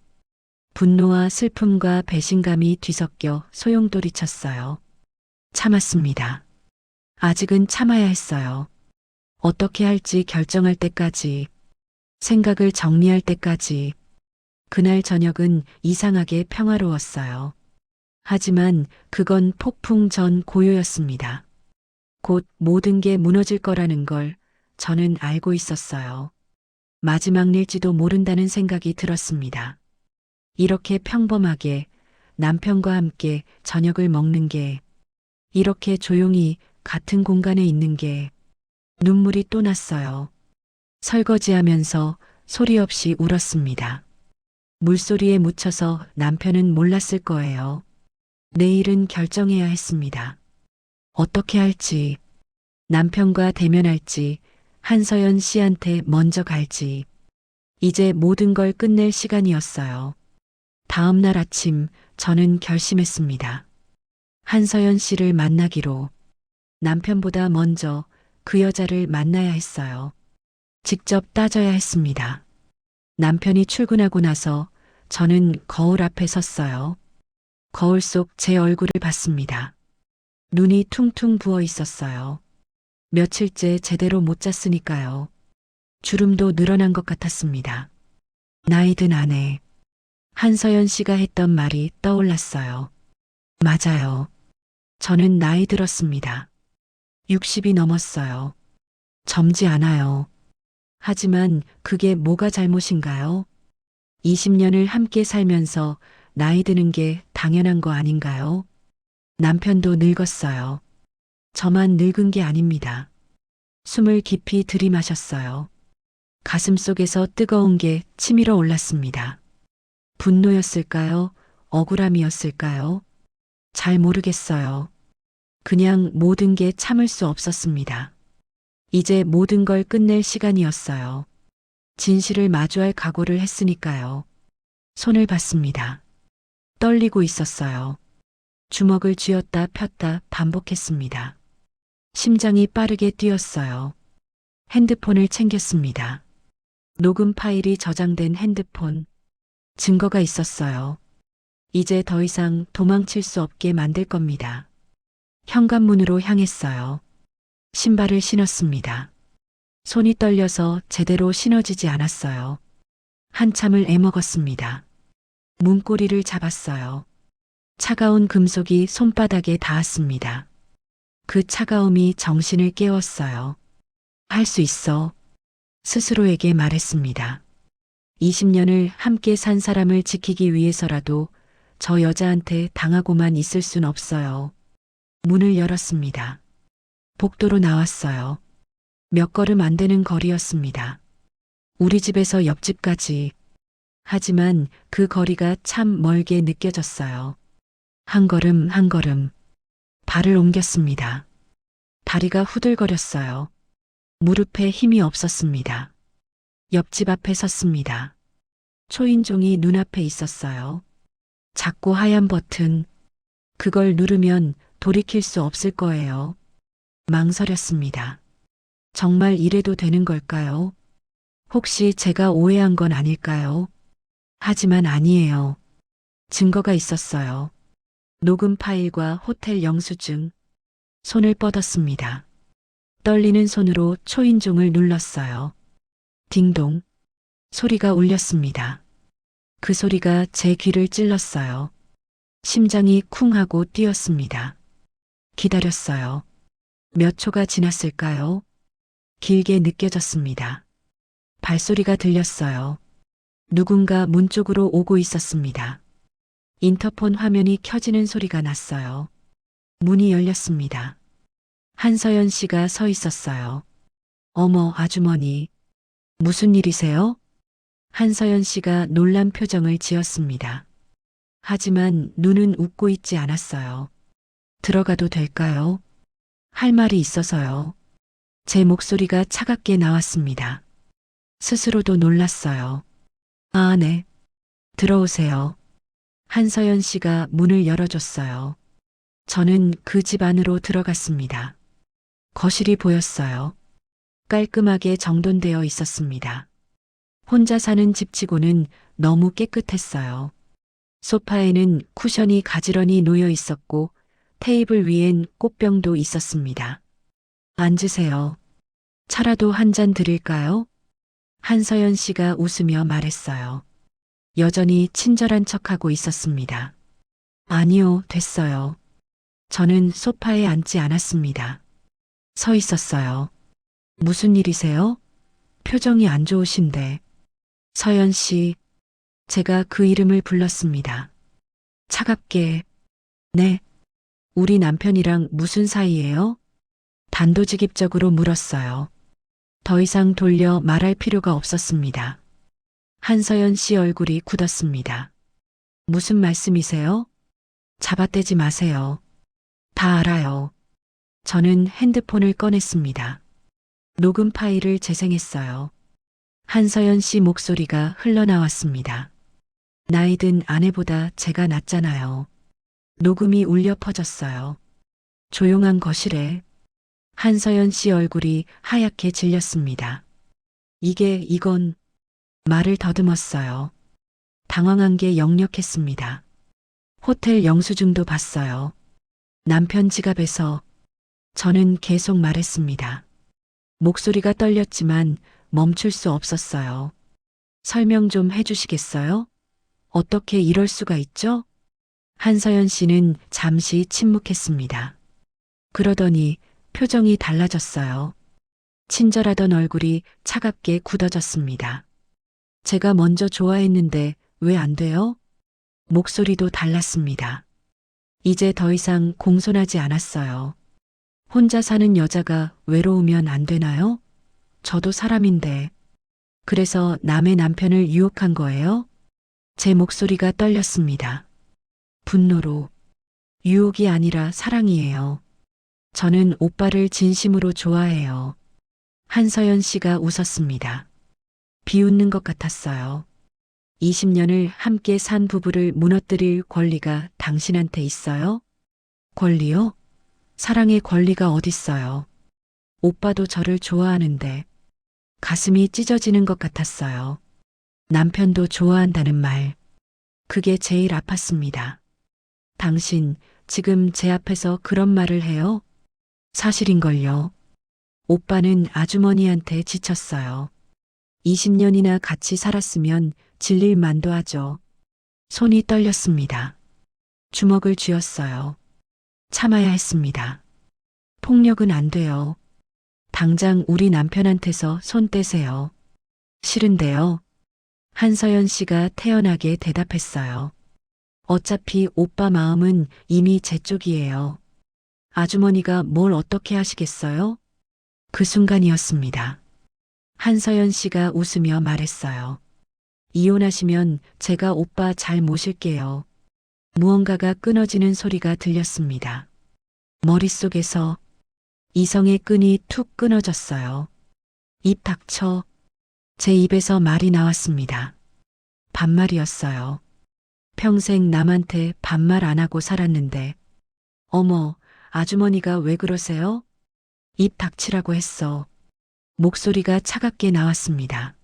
분노와 슬픔과 배신감이 뒤섞여 소용돌이쳤어요. 참았습니다. 아직은 참아야 했어요. 어떻게 할지 결정할 때까지, 생각을 정리할 때까지. 그날 저녁은 이상하게 평화로웠어요. 하지만 그건 폭풍 전 고요였습니다. 곧 모든 게 무너질 거라는 걸 저는 알고 있었어요. 마지막 일지도 모른다는 생각이 들었습니다. 이렇게 평범하게 남편과 함께 저녁을 먹는 게, 이렇게 조용히 같은 공간에 있는 게, 눈물이 또 났어요. 설거지하면서 소리 없이 울었습니다. 물소리에 묻혀서 남편은 몰랐을 거예요. 내일은 결정해야 했습니다. 어떻게 할지, 남편과 대면할지, 한서연 씨한테 먼저 갈지. 이제 모든 걸 끝낼 시간이었어요. 다음 날 아침 저는 결심했습니다. 한서연 씨를 만나기로. 남편보다 먼저 그 여자를 만나야 했어요. 직접 따져야 했습니다. 남편이 출근하고 나서 저는 거울 앞에 섰어요. 거울 속 제 얼굴을 봤습니다. 눈이 퉁퉁 부어 있었어요. 며칠째 제대로 못 잤으니까요. 주름도 늘어난 것 같았습니다. 나이 든 아내. 한서연 씨가 했던 말이 떠올랐어요. 맞아요. 저는 나이 들었습니다. 60이 넘었어요. 젊지 않아요. 하지만 그게 뭐가 잘못인가요? 20년을 함께 살면서 나이 드는 게 당연한 거 아닌가요? 남편도 늙었어요. 저만 늙은 게 아닙니다. 숨을 깊이 들이마셨어요. 가슴 속에서 뜨거운 게 치밀어 올랐습니다. 분노였을까요? 억울함이었을까요? 잘 모르겠어요. 그냥 모든 게 참을 수 없었습니다. 이제 모든 걸 끝낼 시간이었어요. 진실을 마주할 각오를 했으니까요. 손을 봤습니다. 떨리고 있었어요. 주먹을 쥐었다 폈다 반복했습니다. 심장이 빠르게 뛰었어요. 핸드폰을 챙겼습니다. 녹음 파일이 저장된 핸드폰. 증거가 있었어요. 이제 더 이상 도망칠 수 없게 만들 겁니다. 현관문으로 향했어요. 신발을 신었습니다. 손이 떨려서 제대로 신어지지 않았어요. 한참을 애먹었습니다. 문고리를 잡았어요. 차가운 금속이 손바닥에 닿았습니다. 그 차가움이 정신을 깨웠어요. 할 수 있어. 스스로에게 말했습니다. 20년을 함께 산 사람을 지키기 위해서라도 저 여자한테 당하고만 있을 순 없어요. 문을 열었습니다. 복도로 나왔어요. 몇 걸음 안 되는 거리였습니다. 우리 집에서 옆집까지. 하지만 그 거리가 참 멀게 느껴졌어요. 한 걸음 한 걸음. 발을 옮겼습니다. 다리가 후들거렸어요. 무릎에 힘이 없었습니다. 옆집 앞에 섰습니다. 초인종이 눈앞에 있었어요. 작고 하얀 버튼. 그걸 누르면 돌이킬 수 없을 거예요. 망설였습니다. 정말 이래도 되는 걸까요? 혹시 제가 오해한 건 아닐까요? 하지만 아니에요. 증거가 있었어요. 녹음 파일과 호텔 영수증. 손을 뻗었습니다. 떨리는 손으로 초인종을 눌렀어요. 딩동. 소리가 울렸습니다. 그 소리가 제 귀를 찔렀어요. 심장이 쿵 하고 뛰었습니다. 기다렸어요. 몇 초가 지났을까요? 길게 느껴졌습니다. 발소리가 들렸어요. 누군가 문 쪽으로 오고 있었습니다. 인터폰 화면이 켜지는 소리가 났어요. 문이 열렸습니다. 한서연 씨가 서 있었어요. 어머, 아주머니. 무슨 일이세요? 한서연 씨가 놀란 표정을 지었습니다. 하지만 눈은 웃고 있지 않았어요. 들어가도 될까요? 할 말이 있어서요. 제 목소리가 차갑게 나왔습니다. 스스로도 놀랐어요. 아, 네. 들어오세요. 한서연 씨가 문을 열어줬어요. 저는 그 집 안으로 들어갔습니다. 거실이 보였어요. 깔끔하게 정돈되어 있었습니다. 혼자 사는 집치고는 너무 깨끗했어요. 소파에는 쿠션이 가지런히 놓여 있었고 테이블 위엔 꽃병도 있었습니다. 앉으세요. 차라도 한 잔 드릴까요? 한서연 씨가 웃으며 말했어요. 여전히 친절한 척하고 있었습니다. 아니요, 됐어요. 저는 소파에 앉지 않았습니다. 서 있었어요. 무슨 일이세요? 표정이 안 좋으신데. 서연 씨, 제가 그 이름을 불렀습니다. 차갑게. 네. 우리 남편이랑 무슨 사이예요? 단도직입적으로 물었어요. 더 이상 돌려 말할 필요가 없었습니다. 한서연 씨 얼굴이 굳었습니다. 무슨 말씀이세요? 잡아떼지 마세요. 다 알아요. 저는 핸드폰을 꺼냈습니다. 녹음 파일을 재생했어요. 한서연 씨 목소리가 흘러나왔습니다. 나이 든 아내보다 제가 낫잖아요. 녹음이 울려 퍼졌어요. 조용한 거실에 한서연 씨 얼굴이 하얗게 질렸습니다. 이건 말을 더듬었어요. 당황한 게 역력했습니다. 호텔 영수증도 봤어요. 남편 지갑에서. 저는 계속 말했습니다. 목소리가 떨렸지만 멈출 수 없었어요. 설명 좀 해주시겠어요? 어떻게 이럴 수가 있죠? 한서연 씨는 잠시 침묵했습니다. 그러더니 표정이 달라졌어요. 친절하던 얼굴이 차갑게 굳어졌습니다. 제가 먼저 좋아했는데 왜 안 돼요? 목소리도 달랐습니다. 이제 더 이상 공손하지 않았어요. 혼자 사는 여자가 외로우면 안 되나요? 저도 사람인데. 그래서 남의 남편을 유혹한 거예요? 제 목소리가 떨렸습니다. 분노로. 유혹이 아니라 사랑이에요. 저는 오빠를 진심으로 좋아해요. 한서연 씨가 웃었습니다. 비웃는 것 같았어요. 20년을 함께 산 부부를 무너뜨릴 권리가 당신한테 있어요? 권리요? 사랑의 권리가 어딨어요. 오빠도 저를 좋아하는데 가슴이 찢어지는 것 같았어요. 남편도 좋아한다는 말. 그게 제일 아팠습니다. 당신 지금 제 앞에서 그런 말을 해요? 사실인걸요. 오빠는 아주머니한테 지쳤어요. 20년이나 같이 살았으면 질릴 만도 하죠. 손이 떨렸습니다. 주먹을 쥐었어요. 참아야 했습니다. 폭력은 안 돼요. 당장 우리 남편한테서 손 떼세요. 싫은데요. 한서연 씨가 태연하게 대답했어요. 어차피 오빠 마음은 이미 제 쪽이에요. 아주머니가 뭘 어떻게 하시겠어요? 그 순간이었습니다. 한서연 씨가 웃으며 말했어요. 이혼하시면 제가 오빠 잘 모실게요. 무언가가 끊어지는 소리가 들렸습니다. 머릿속에서 이성의 끈이 툭 끊어졌어요. 입 닥쳐. 제 입에서 말이 나왔습니다. 반말이었어요. 평생 남한테 반말 안 하고 살았는데. 어머, 아주머니가 왜 그러세요? 입 닥치라고 했어. 목소리가 차갑게 나왔습니다.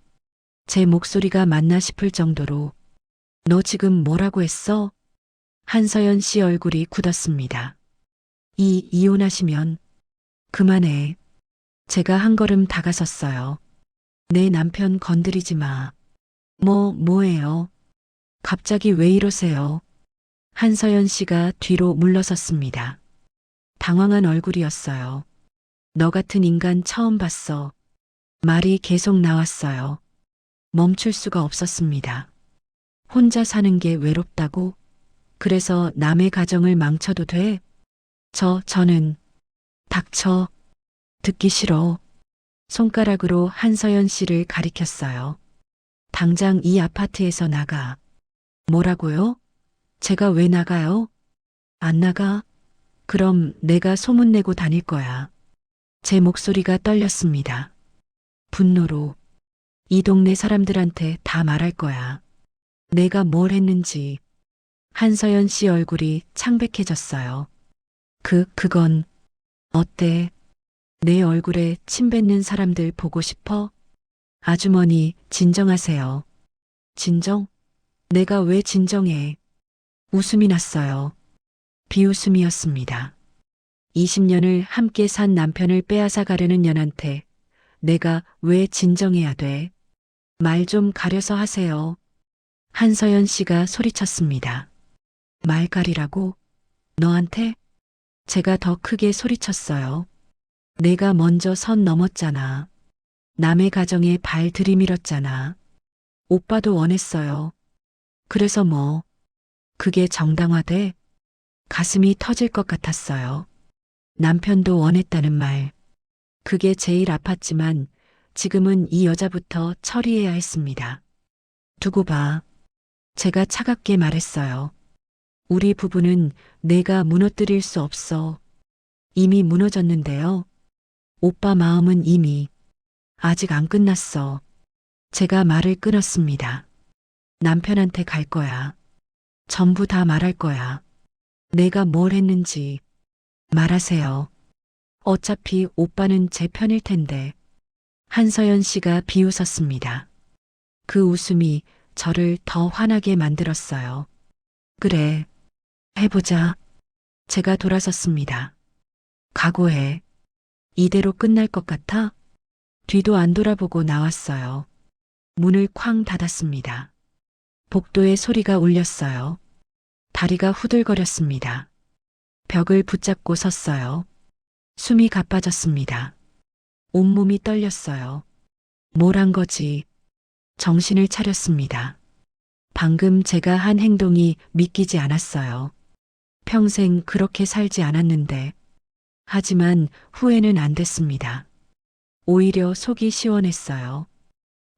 제 목소리가 맞나 싶을 정도로. 너 지금 뭐라고 했어? 한서연 씨 얼굴이 굳었습니다. 이혼하시면 그만해. 제가 한 걸음 다가섰어요. 내 남편 건드리지 마. 뭐예요? 갑자기 왜 이러세요? 한서연 씨가 뒤로 물러섰습니다. 당황한 얼굴이었어요. 너 같은 인간 처음 봤어. 말이 계속 나왔어요. 멈출 수가 없었습니다. 혼자 사는 게 외롭다고? 그래서 남의 가정을 망쳐도 돼? 저는 닥쳐. 듣기 싫어. 손가락으로 한서연 씨를 가리켰어요. 당장 이 아파트에서 나가. 뭐라고요? 제가 왜 나가요? 안 나가? 그럼 내가 소문내고 다닐 거야. 제 목소리가 떨렸습니다. 분노로. 이 동네 사람들한테 다 말할 거야. 내가 뭘 했는지. 한서연 씨 얼굴이 창백해졌어요. 그건 어때? 내 얼굴에 침 뱉는 사람들 보고 싶어? 아주머니, 진정하세요. 진정? 내가 왜 진정해? 웃음이 났어요. 비웃음이었습니다. 20년을 함께 산 남편을 빼앗아 가려는 년한테 내가 왜 진정해야 돼? 말 좀 가려서 하세요. 한서연 씨가 소리쳤습니다. 말 가리라고? 너한테? 제가 더 크게 소리쳤어요. 내가 먼저 선 넘었잖아. 남의 가정에 발 들이밀었잖아. 오빠도 원했어요. 그래서 뭐, 그게 정당화돼? 가슴이 터질 것 같았어요. 남편도 원했다는 말. 그게 제일 아팠지만 지금은 이 여자부터 처리해야 했습니다. 두고 봐. 제가 차갑게 말했어요. 우리 부부는 내가 무너뜨릴 수 없어. 이미 무너졌는데요. 오빠 마음은 이미 아직 안 끝났어. 제가 말을 끊었습니다. 남편한테 갈 거야. 전부 다 말할 거야. 내가 뭘 했는지 말하세요. 어차피 오빠는 제 편일 텐데. 한서연 씨가 비웃었습니다. 그 웃음이 저를 더 화나게 만들었어요. 그래, 해보자. 제가 돌아섰습니다. 각오해. 이대로 끝날 것 같아? 뒤도 안 돌아보고 나왔어요. 문을 쾅 닫았습니다. 복도에 소리가 울렸어요. 다리가 후들거렸습니다. 벽을 붙잡고 섰어요. 숨이 가빠졌습니다. 온몸이 떨렸어요. 뭘 한 거지? 정신을 차렸습니다. 방금 제가 한 행동이 믿기지 않았어요. 평생 그렇게 살지 않았는데 하지만 후회는 안 됐습니다. 오히려 속이 시원했어요.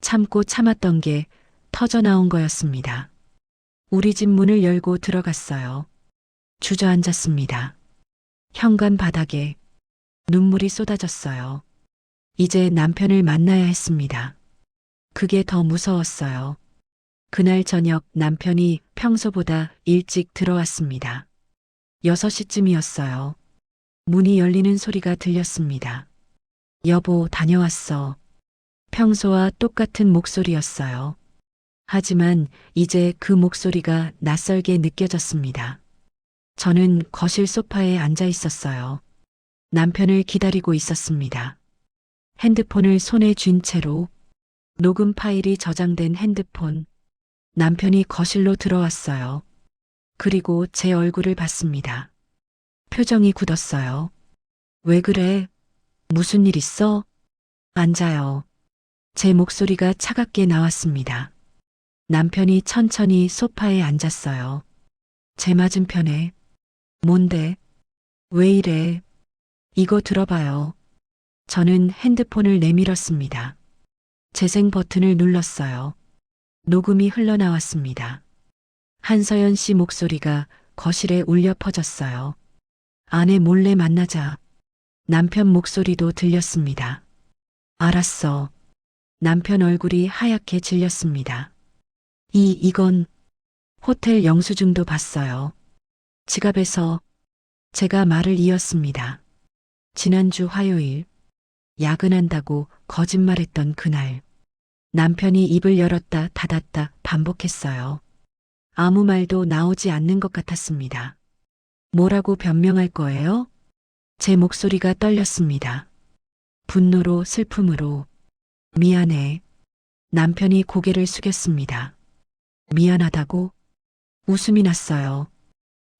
참고 참았던 게 터져 나온 거였습니다. 우리 집 문을 열고 들어갔어요. 주저앉았습니다. 현관 바닥에 눈물이 쏟아졌어요. 이제 남편을 만나야 했습니다. 그게 더 무서웠어요. 그날 저녁 남편이 평소보다 일찍 들어왔습니다. 6시쯤이었어요. 문이 열리는 소리가 들렸습니다. 여보, 다녀왔어. 평소와 똑같은 목소리였어요. 하지만 이제 그 목소리가 낯설게 느껴졌습니다. 저는 거실 소파에 앉아 있었어요. 남편을 기다리고 있었습니다. 핸드폰을 손에 쥔 채로 녹음 파일이 저장된 핸드폰. 남편이 거실로 들어왔어요. 그리고 제 얼굴을 봤습니다. 표정이 굳었어요. 왜 그래? 무슨 일 있어? 앉아요. 제 목소리가 차갑게 나왔습니다. 남편이 천천히 소파에 앉았어요. 제 맞은편에. 뭔데? 왜 이래? 이거 들어봐요. 저는 핸드폰을 내밀었습니다. 재생 버튼을 눌렀어요. 녹음이 흘러나왔습니다. 한서연 씨 목소리가 거실에 울려 퍼졌어요. 아내 몰래 만나자. 남편 목소리도 들렸습니다. 알았어. 남편 얼굴이 하얗게 질렸습니다. 이건 호텔 영수증도 봤어요. 지갑에서. 제가 말을 이었습니다. 지난주 화요일 야근한다고 거짓말했던 그날. 남편이 입을 열었다 닫았다 반복했어요. 아무 말도 나오지 않는 것 같았습니다. 뭐라고 변명할 거예요? 제 목소리가 떨렸습니다. 분노로 슬픔으로. 미안해. 남편이 고개를 숙였습니다. 미안하다고? 웃음이 났어요.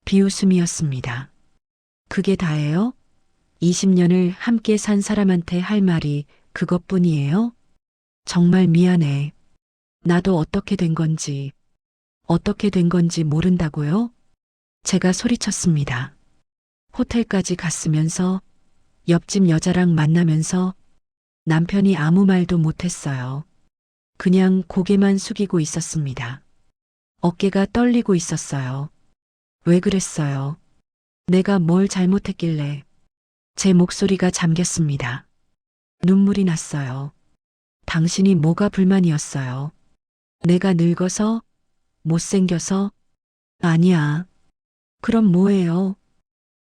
비웃음이었습니다. 그게 다예요? 20년을 함께 산 사람한테 할 말이 그것뿐이에요? 정말 미안해. 나도 어떻게 된 건지 모른다고요? 제가 소리쳤습니다. 호텔까지 갔으면서, 옆집 여자랑 만나면서 남편이 아무 말도 못했어요. 그냥 고개만 숙이고 있었습니다. 어깨가 떨리고 있었어요. 왜 그랬어요? 내가 뭘 잘못했길래. 제 목소리가 잠겼습니다. 눈물이 났어요. 당신이 뭐가 불만이었어요? 내가 늙어서? 못생겨서? 아니야. 그럼 뭐예요?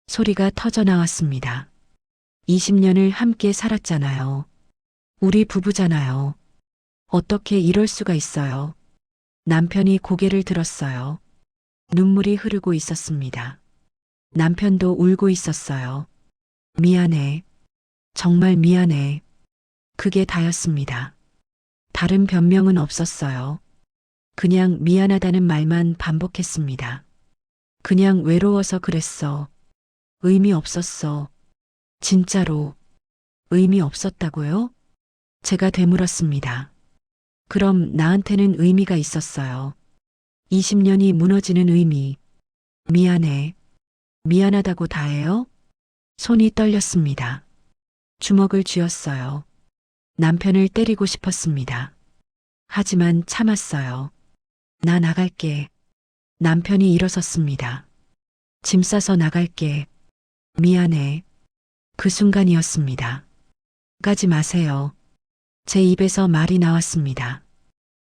소리가 터져 나왔습니다. 20년을 함께 살았잖아요. 우리 부부잖아요. 어떻게 이럴 수가 있어요? 남편이 고개를 들었어요. 눈물이 흐르고 있었습니다. 남편도 울고 있었어요. 미안해. 정말 미안해. 그게 다였습니다. 다른 변명은 없었어요. 그냥 미안하다는 말만 반복했습니다. 그냥 외로워서 그랬어. 의미 없었어. 진짜로. 의미 없었다고요? 제가 되물었습니다. 그럼 나한테는 의미가 있었어요. 20년이 무너지는 의미. 미안해. 미안하다고 다해요? 손이 떨렸습니다. 주먹을 쥐었어요. 남편을 때리고 싶었습니다. 하지만 참았어요. 나 나갈게. 남편이 일어섰습니다. 짐 싸서 나갈게. 미안해. 그 순간이었습니다. 가지 마세요. 제 입에서 말이 나왔습니다.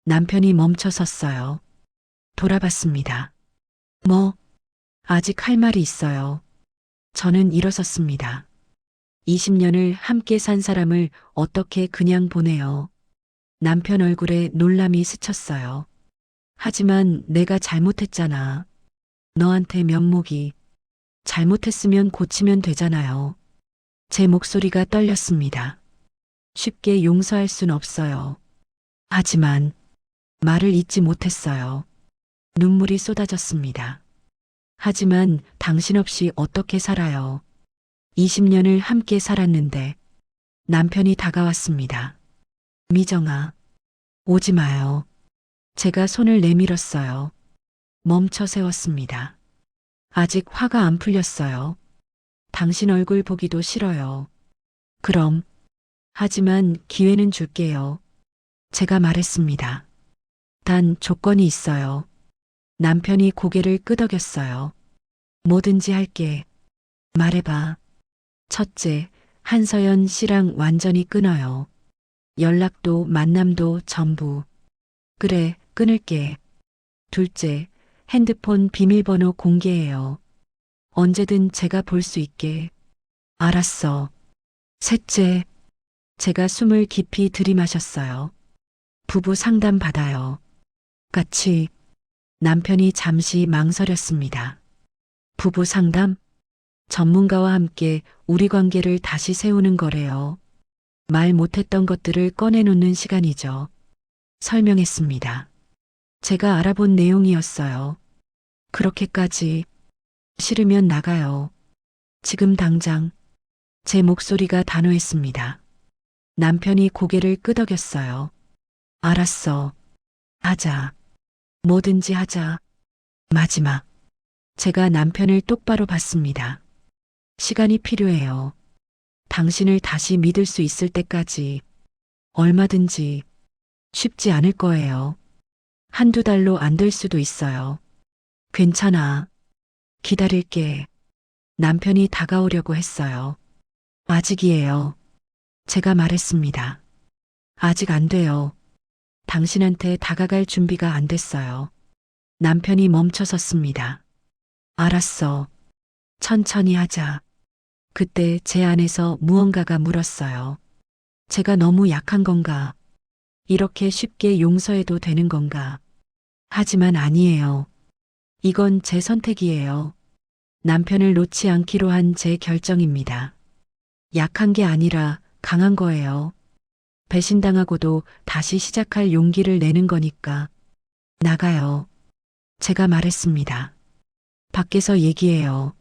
남편이 멈춰 섰어요. 돌아봤습니다. 뭐? 아직 할 말이 있어요. 저는 일어섰습니다. 20년을 함께 산 사람을 어떻게 그냥 보내요. 남편 얼굴에 놀람이 스쳤어요. 하지만 내가 잘못했잖아. 너한테 면목이. 잘못했으면 고치면 되잖아요. 제 목소리가 떨렸습니다. 쉽게 용서할 순 없어요. 하지만 말을 잇지 못했어요. 눈물이 쏟아졌습니다. 하지만 당신 없이 어떻게 살아요? 20년을 함께 살았는데. 남편이 다가왔습니다. 미정아, 오지 마요. 제가 손을 내밀었어요. 멈춰 세웠습니다. 아직 화가 안 풀렸어요. 당신 얼굴 보기도 싫어요. 그럼, 하지만 기회는 줄게요. 제가 말했습니다. 단 조건이 있어요. 남편이 고개를 끄덕였어요. 뭐든지 할게. 말해봐. 첫째, 한서연 씨랑 완전히 끊어요. 연락도 만남도 전부. 그래, 끊을게. 둘째, 핸드폰 비밀번호 공개해요. 언제든 제가 볼 수 있게. 알았어. 셋째, 제가 숨을 깊이 들이마셨어요. 부부 상담 받아요. 같이 남편이 잠시 망설였습니다. 부부 상담? 전문가와 함께 우리 관계를 다시 세우는 거래요. 말 못했던 것들을 꺼내놓는 시간이죠. 설명했습니다. 제가 알아본 내용이었어요. 그렇게까지 싫으면 나가요. 지금 당장. 제 목소리가 단호했습니다. 남편이 고개를 끄덕였어요. 알았어. 하자. 뭐든지 하자. 마지막. 제가 남편을 똑바로 봤습니다. 시간이 필요해요. 당신을 다시 믿을 수 있을 때까지 얼마든지 쉽지 않을 거예요. 한두 달로 안 될 수도 있어요. 괜찮아. 기다릴게. 남편이 다가오려고 했어요. 아직이에요. 제가 말했습니다. 아직 안 돼요. 당신한테 다가갈 준비가 안 됐어요. 남편이 멈춰섰습니다. 알았어. 천천히 하자. 그때 제 안에서 무언가가 물었어요. 제가 너무 약한 건가? 이렇게 쉽게 용서해도 되는 건가? 하지만 아니에요. 이건 제 선택이에요. 남편을 놓지 않기로 한 제 결정입니다. 약한 게 아니라 강한 거예요. 배신당하고도 다시 시작할 용기를 내는 거니까. 나가요. 제가 말했습니다. 밖에서 얘기해요.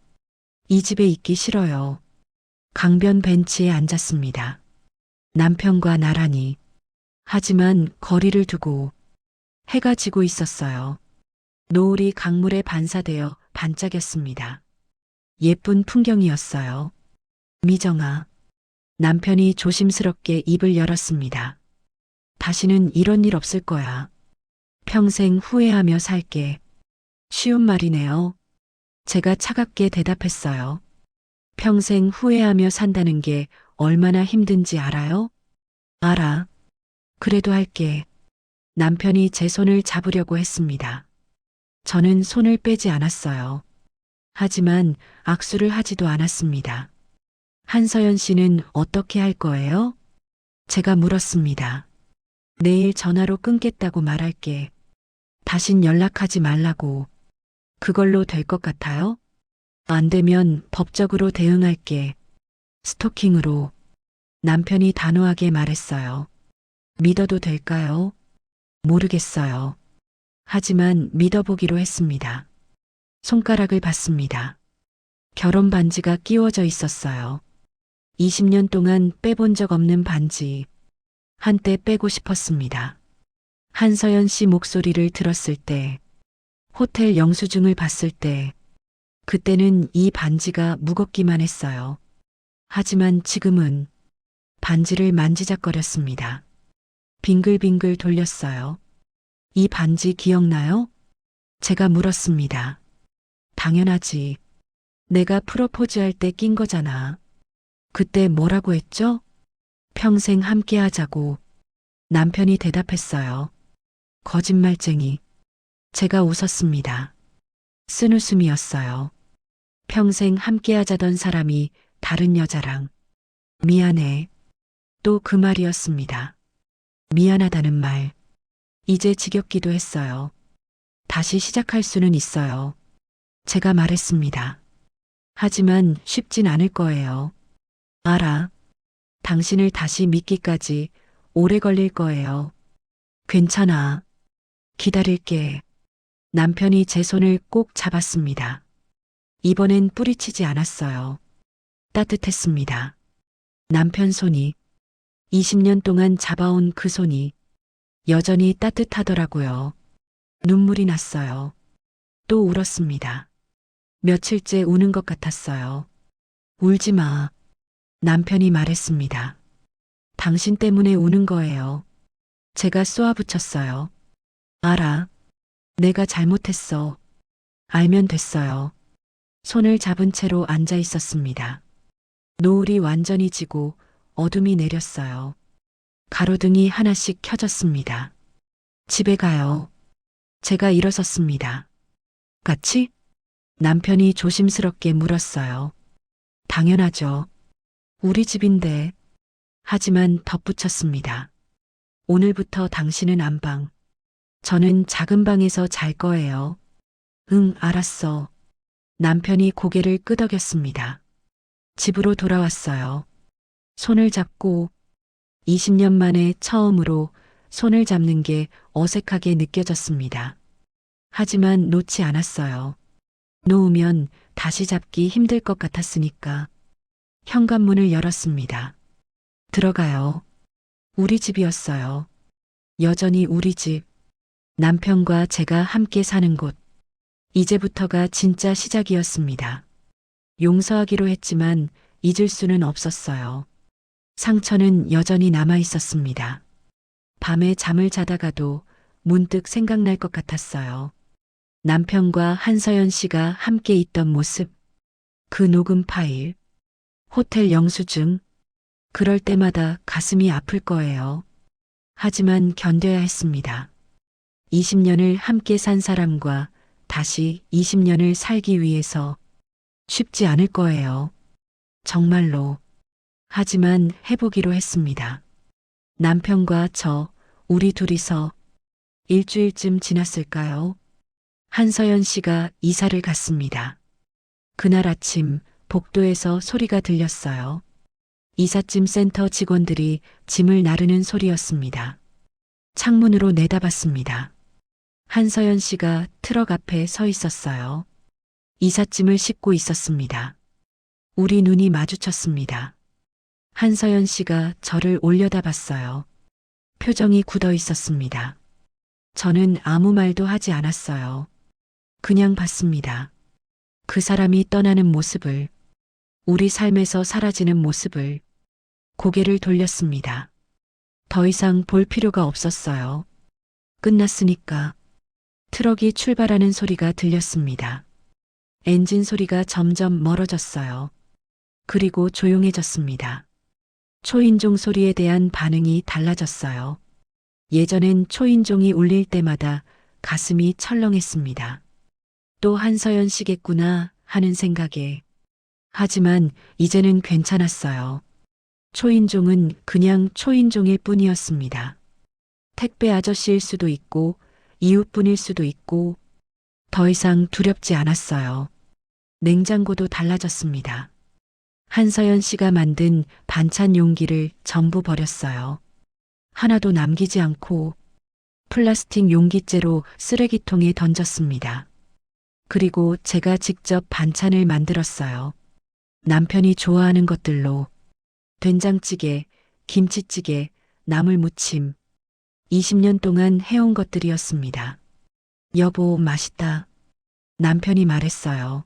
이 집에 있기 싫어요. 강변 벤치에 앉았습니다. 남편과 나란히. 하지만 거리를 두고 해가 지고 있었어요. 노을이 강물에 반사되어 반짝였습니다. 예쁜 풍경이었어요. 미정아. 남편이 조심스럽게 입을 열었습니다. 다시는 이런 일 없을 거야. 평생 후회하며 살게. 쉬운 말이네요. 제가 차갑게 대답했어요. 평생 후회하며 산다는 게 얼마나 힘든지 알아요? 알아. 그래도 할게. 남편이 제 손을 잡으려고 했습니다. 저는 손을 빼지 않았어요. 하지만 악수를 하지도 않았습니다. 한서연 씨는 어떻게 할 거예요? 제가 물었습니다. 내일 전화로 끊겠다고 말할게. 다신 연락하지 말라고. 그걸로 될 것 같아요? 안 되면 법적으로 대응할게. 스토킹으로. 남편이 단호하게 말했어요. 믿어도 될까요? 모르겠어요. 하지만 믿어보기로 했습니다. 손가락을 봤습니다. 결혼 반지가 끼워져 있었어요. 20년 동안 빼본 적 없는 반지. 한때 빼고 싶었습니다. 한서연 씨 목소리를 들었을 때, 호텔 영수증을 봤을 때, 그때는 이 반지가 무겁기만 했어요. 하지만 지금은 반지를 만지작거렸습니다. 빙글빙글 돌렸어요. 이 반지 기억나요? 제가 물었습니다. 당연하지. 내가 프로포즈할 때 낀 거잖아. 그때 뭐라고 했죠? 평생 함께 하자고. 남편이 대답했어요. 거짓말쟁이. 제가 웃었습니다. 쓴웃음이었어요. 평생 함께 하자던 사람이 다른 여자랑. 미안해. 또 그 말이었습니다. 미안하다는 말. 이제 지겹기도 했어요. 다시 시작할 수는 있어요. 제가 말했습니다. 하지만 쉽진 않을 거예요. 알아. 당신을 다시 믿기까지 오래 걸릴 거예요. 괜찮아. 기다릴게. 남편이 제 손을 꼭 잡았습니다. 이번엔 뿌리치지 않았어요. 따뜻했습니다. 남편 손이 20년 동안 잡아온 그 손이 여전히 따뜻하더라고요. 눈물이 났어요. 또 울었습니다. 며칠째 우는 것 같았어요. 울지 마. 남편이 말했습니다. 당신 때문에 우는 거예요. 제가 쏘아붙였어요. 알아. 내가 잘못했어. 알면 됐어요. 손을 잡은 채로 앉아 있었습니다. 노을이 완전히 지고 어둠이 내렸어요. 가로등이 하나씩 켜졌습니다. 집에 가요. 제가 일어섰습니다. 같이? 남편이 조심스럽게 물었어요. 당연하죠. 우리 집인데. 하지만 덧붙였습니다. 오늘부터 당신은 안방. 저는 작은 방에서 잘 거예요. 응, 알았어. 남편이 고개를 끄덕였습니다. 집으로 돌아왔어요. 손을 잡고 20년 만에 처음으로 손을 잡는 게 어색하게 느껴졌습니다. 하지만 놓지 않았어요. 놓으면 다시 잡기 힘들 것 같았으니까. 현관문을 열었습니다. 들어가요. 우리 집이었어요. 여전히 우리 집. 남편과 제가 함께 사는 곳. 이제부터가 진짜 시작이었습니다. 용서하기로 했지만 잊을 수는 없었어요. 상처는 여전히 남아 있었습니다. 밤에 잠을 자다가도 문득 생각날 것 같았어요. 남편과 한서연 씨가 함께 있던 모습, 그 녹음 파일, 호텔 영수증, 그럴 때마다 가슴이 아플 거예요. 하지만 견뎌야 했습니다. 20년을 함께 산 사람과 다시 20년을 살기 위해서 쉽지 않을 거예요. 정말로. 하지만 해보기로 했습니다. 남편과 저, 우리 둘이서 일주일쯤 지났을까요? 한서연 씨가 이사를 갔습니다. 그날 아침 복도에서 소리가 들렸어요. 이삿짐 센터 직원들이 짐을 나르는 소리였습니다. 창문으로 내다봤습니다. 한서연 씨가 트럭 앞에 서 있었어요. 이삿짐을 싣고 있었습니다. 우리 눈이 마주쳤습니다. 한서연 씨가 저를 올려다봤어요. 표정이 굳어 있었습니다. 저는 아무 말도 하지 않았어요. 그냥 봤습니다. 그 사람이 떠나는 모습을, 우리 삶에서 사라지는 모습을. 고개를 돌렸습니다. 더 이상 볼 필요가 없었어요. 끝났으니까. 트럭이 출발하는 소리가 들렸습니다. 엔진 소리가 점점 멀어졌어요. 그리고 조용해졌습니다. 초인종 소리에 대한 반응이 달라졌어요. 예전엔 초인종이 울릴 때마다 가슴이 철렁했습니다. 또 한서연 씨겠구나 하는 생각에. 하지만 이제는 괜찮았어요. 초인종은 그냥 초인종일 뿐이었습니다. 택배 아저씨일 수도 있고 이웃분일 수도 있고 더 이상 두렵지 않았어요. 냉장고도 달라졌습니다. 한서연 씨가 만든 반찬 용기를 전부 버렸어요. 하나도 남기지 않고 플라스틱 용기째로 쓰레기통에 던졌습니다. 그리고 제가 직접 반찬을 만들었어요. 남편이 좋아하는 것들로 된장찌개, 김치찌개, 나물무침. 20년 동안 해온 것들이었습니다. 여보, 맛있다. 남편이 말했어요.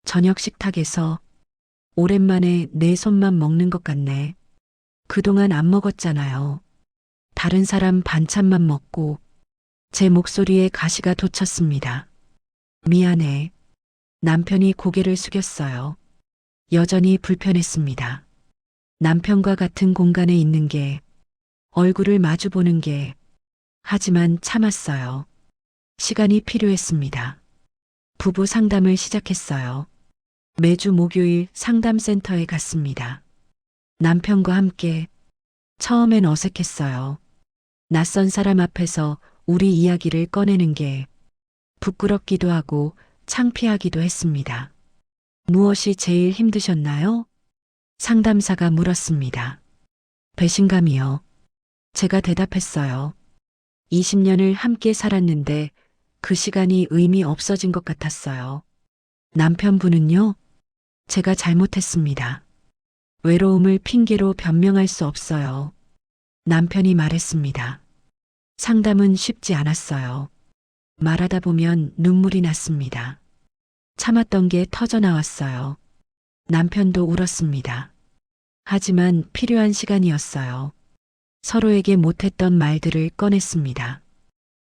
저녁 식탁에서 오랜만에 내 손만 먹는 것 같네. 그동안 안 먹었잖아요. 다른 사람 반찬만 먹고 제 목소리에 가시가 돋쳤습니다. 미안해. 남편이 고개를 숙였어요. 여전히 불편했습니다. 남편과 같은 공간에 있는 게, 얼굴을 마주 보는 게, 하지만 참았어요. 시간이 필요했습니다. 부부 상담을 시작했어요. 매주 목요일 상담센터에 갔습니다. 남편과 함께. 처음엔 어색했어요. 낯선 사람 앞에서 우리 이야기를 꺼내는 게 부끄럽기도 하고 창피하기도 했습니다. 무엇이 제일 힘드셨나요? 상담사가 물었습니다. 배신감이요. 제가 대답했어요. 20년을 함께 살았는데 그 시간이 의미 없어진 것 같았어요. 남편분은요? 제가 잘못했습니다. 외로움을 핑계로 변명할 수 없어요. 남편이 말했습니다. 상담은 쉽지 않았어요. 말하다 보면 눈물이 났습니다. 참았던 게 터져 나왔어요. 남편도 울었습니다. 하지만 필요한 시간이었어요. 서로에게 못했던 말들을 꺼냈습니다.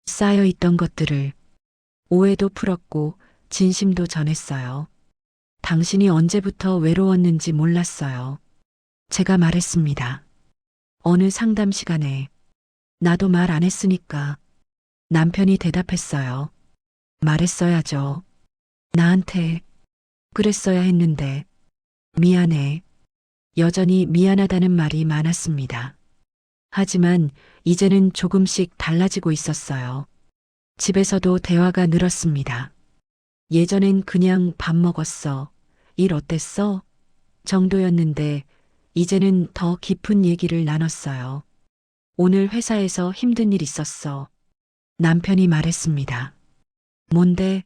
쌓여있던 것들을 오해도 풀었고 진심도 전했어요. 당신이 언제부터 외로웠는지 몰랐어요. 제가 말했습니다. 어느 상담 시간에 나도 말 안 했으니까. 남편이 대답했어요. 말했어야죠. 나한테 그랬어야 했는데. 미안해. 여전히 미안하다는 말이 많았습니다. 하지만 이제는 조금씩 달라지고 있었어요. 집에서도 대화가 늘었습니다. 예전엔 그냥 밥 먹었어. 일 어땠어? 정도였는데 이제는 더 깊은 얘기를 나눴어요. 오늘 회사에서 힘든 일 있었어. 남편이 말했습니다. 뭔데?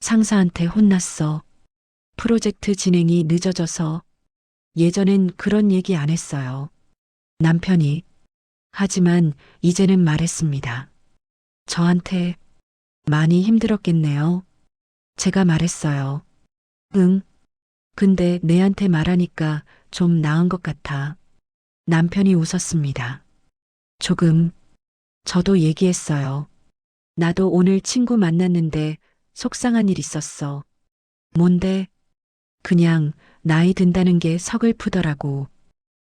상사한테 혼났어. 프로젝트 진행이 늦어져서. 예전엔 그런 얘기 안 했어요. 남편이. 하지만 이제는 말했습니다. 저한테 많이 힘들었겠네요. 제가 말했어요. 응. 근데 내한테 말하니까 좀 나은 것 같아. 남편이 웃었습니다. 조금. 저도 얘기했어요. 나도 오늘 친구 만났는데 속상한 일 있었어. 뭔데? 그냥 나이 든다는 게 서글프더라고.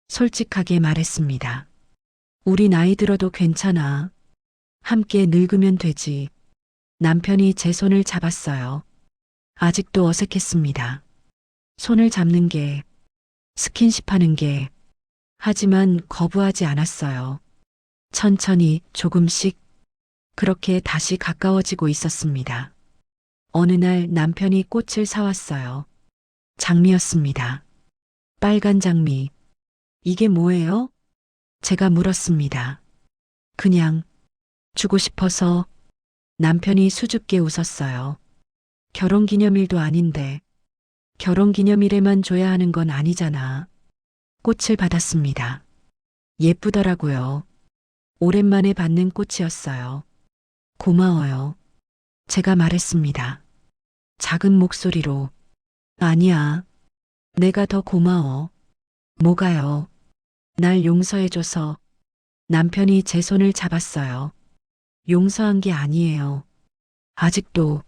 솔직하게 말했습니다. 우리 나이 들어도 괜찮아. 함께 늙으면 되지. 남편이 제 손을 잡았어요. 아직도 어색했습니다. 손을 잡는 게, 스킨십 하는 게, 하지만 거부하지 않았어요. 천천히 조금씩 그렇게 다시 가까워지고 있었습니다. 어느 날 남편이 꽃을 사왔어요. 장미였습니다. 빨간 장미. 이게 뭐예요? 제가 물었습니다. 그냥 주고 싶어서. 남편이 수줍게 웃었어요. 결혼기념일도 아닌데 결혼기념일에만 줘야 하는 건 아니잖아. 꽃을 받았습니다. 예쁘더라고요. 오랜만에 받는 꽃이었어요. 고마워요. 제가 말했습니다. 작은 목소리로. 아니야. 내가 더 고마워. 뭐가요? 날 용서해줘서. 남편이 제 손을 잡았어요. 용서한 게 아니에요. 아직도.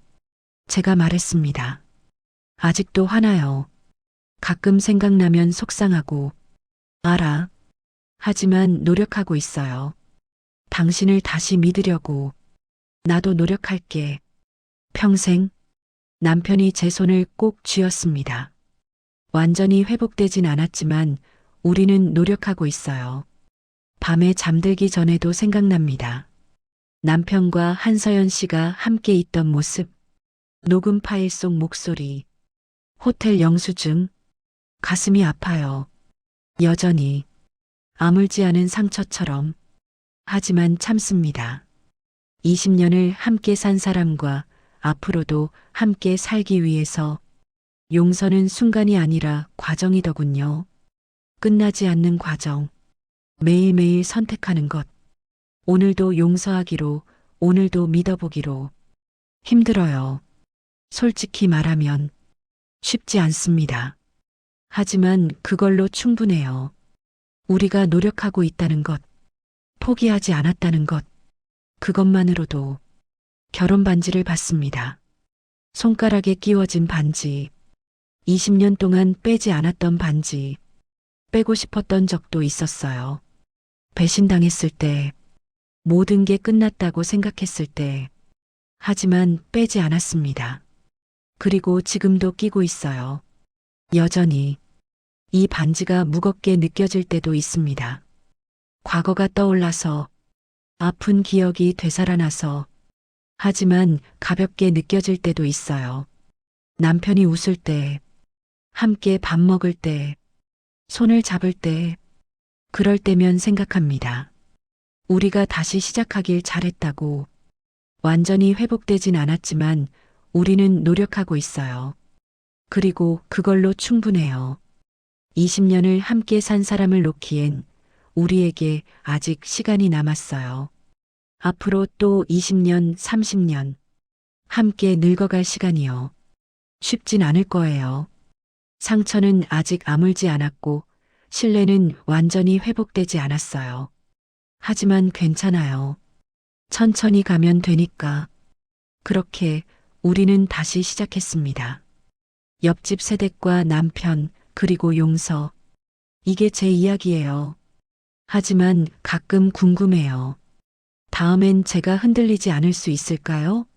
제가 말했습니다. 아직도 화나요. 가끔 생각나면 속상하고. 알아. 하지만 노력하고 있어요. 당신을 다시 믿으려고. 나도 노력할게. 평생. 남편이 제 손을 꼭 쥐었습니다. 완전히 회복되진 않았지만 우리는 노력하고 있어요. 밤에 잠들기 전에도 생각납니다. 남편과 한서연 씨가 함께 있던 모습, 녹음 파일 속 목소리, 호텔 영수증, 가슴이 아파요. 여전히 아물지 않은 상처처럼. 하지만 참습니다. 20년을 함께 산 사람과 앞으로도 함께 살기 위해서. 용서는 순간이 아니라 과정이더군요. 끝나지 않는 과정. 매일매일 선택하는 것. 오늘도 용서하기로, 오늘도 믿어보기로. 힘들어요. 솔직히 말하면 쉽지 않습니다. 하지만 그걸로 충분해요. 우리가 노력하고 있다는 것, 포기하지 않았다는 것, 그것만으로도. 결혼 반지를 받습니다. 손가락에 끼워진 반지. 20년 동안 빼지 않았던 반지. 빼고 싶었던 적도 있었어요. 배신당했을 때, 모든 게 끝났다고 생각했을 때. 하지만 빼지 않았습니다. 그리고 지금도 끼고 있어요. 여전히. 이 반지가 무겁게 느껴질 때도 있습니다. 과거가 떠올라서, 아픈 기억이 되살아나서. 하지만 가볍게 느껴질 때도 있어요. 남편이 웃을 때, 함께 밥 먹을 때, 손을 잡을 때, 그럴 때면 생각합니다. 우리가 다시 시작하길 잘했다고. 완전히 회복되진 않았지만 우리는 노력하고 있어요. 그리고 그걸로 충분해요. 20년을 함께 산 사람을 놓기엔 우리에게 아직 시간이 남았어요. 앞으로 또 20년, 30년 함께 늙어갈 시간이요. 쉽진 않을 거예요. 상처는 아직 아물지 않았고 신뢰는 완전히 회복되지 않았어요. 하지만 괜찮아요. 천천히 가면 되니까. 그렇게 우리는 다시 시작했습니다. 옆집 새댁과 남편, 그리고 용서. 이게 제 이야기예요. 하지만 가끔 궁금해요. 다음엔 제가 흔들리지 않을 수 있을까요?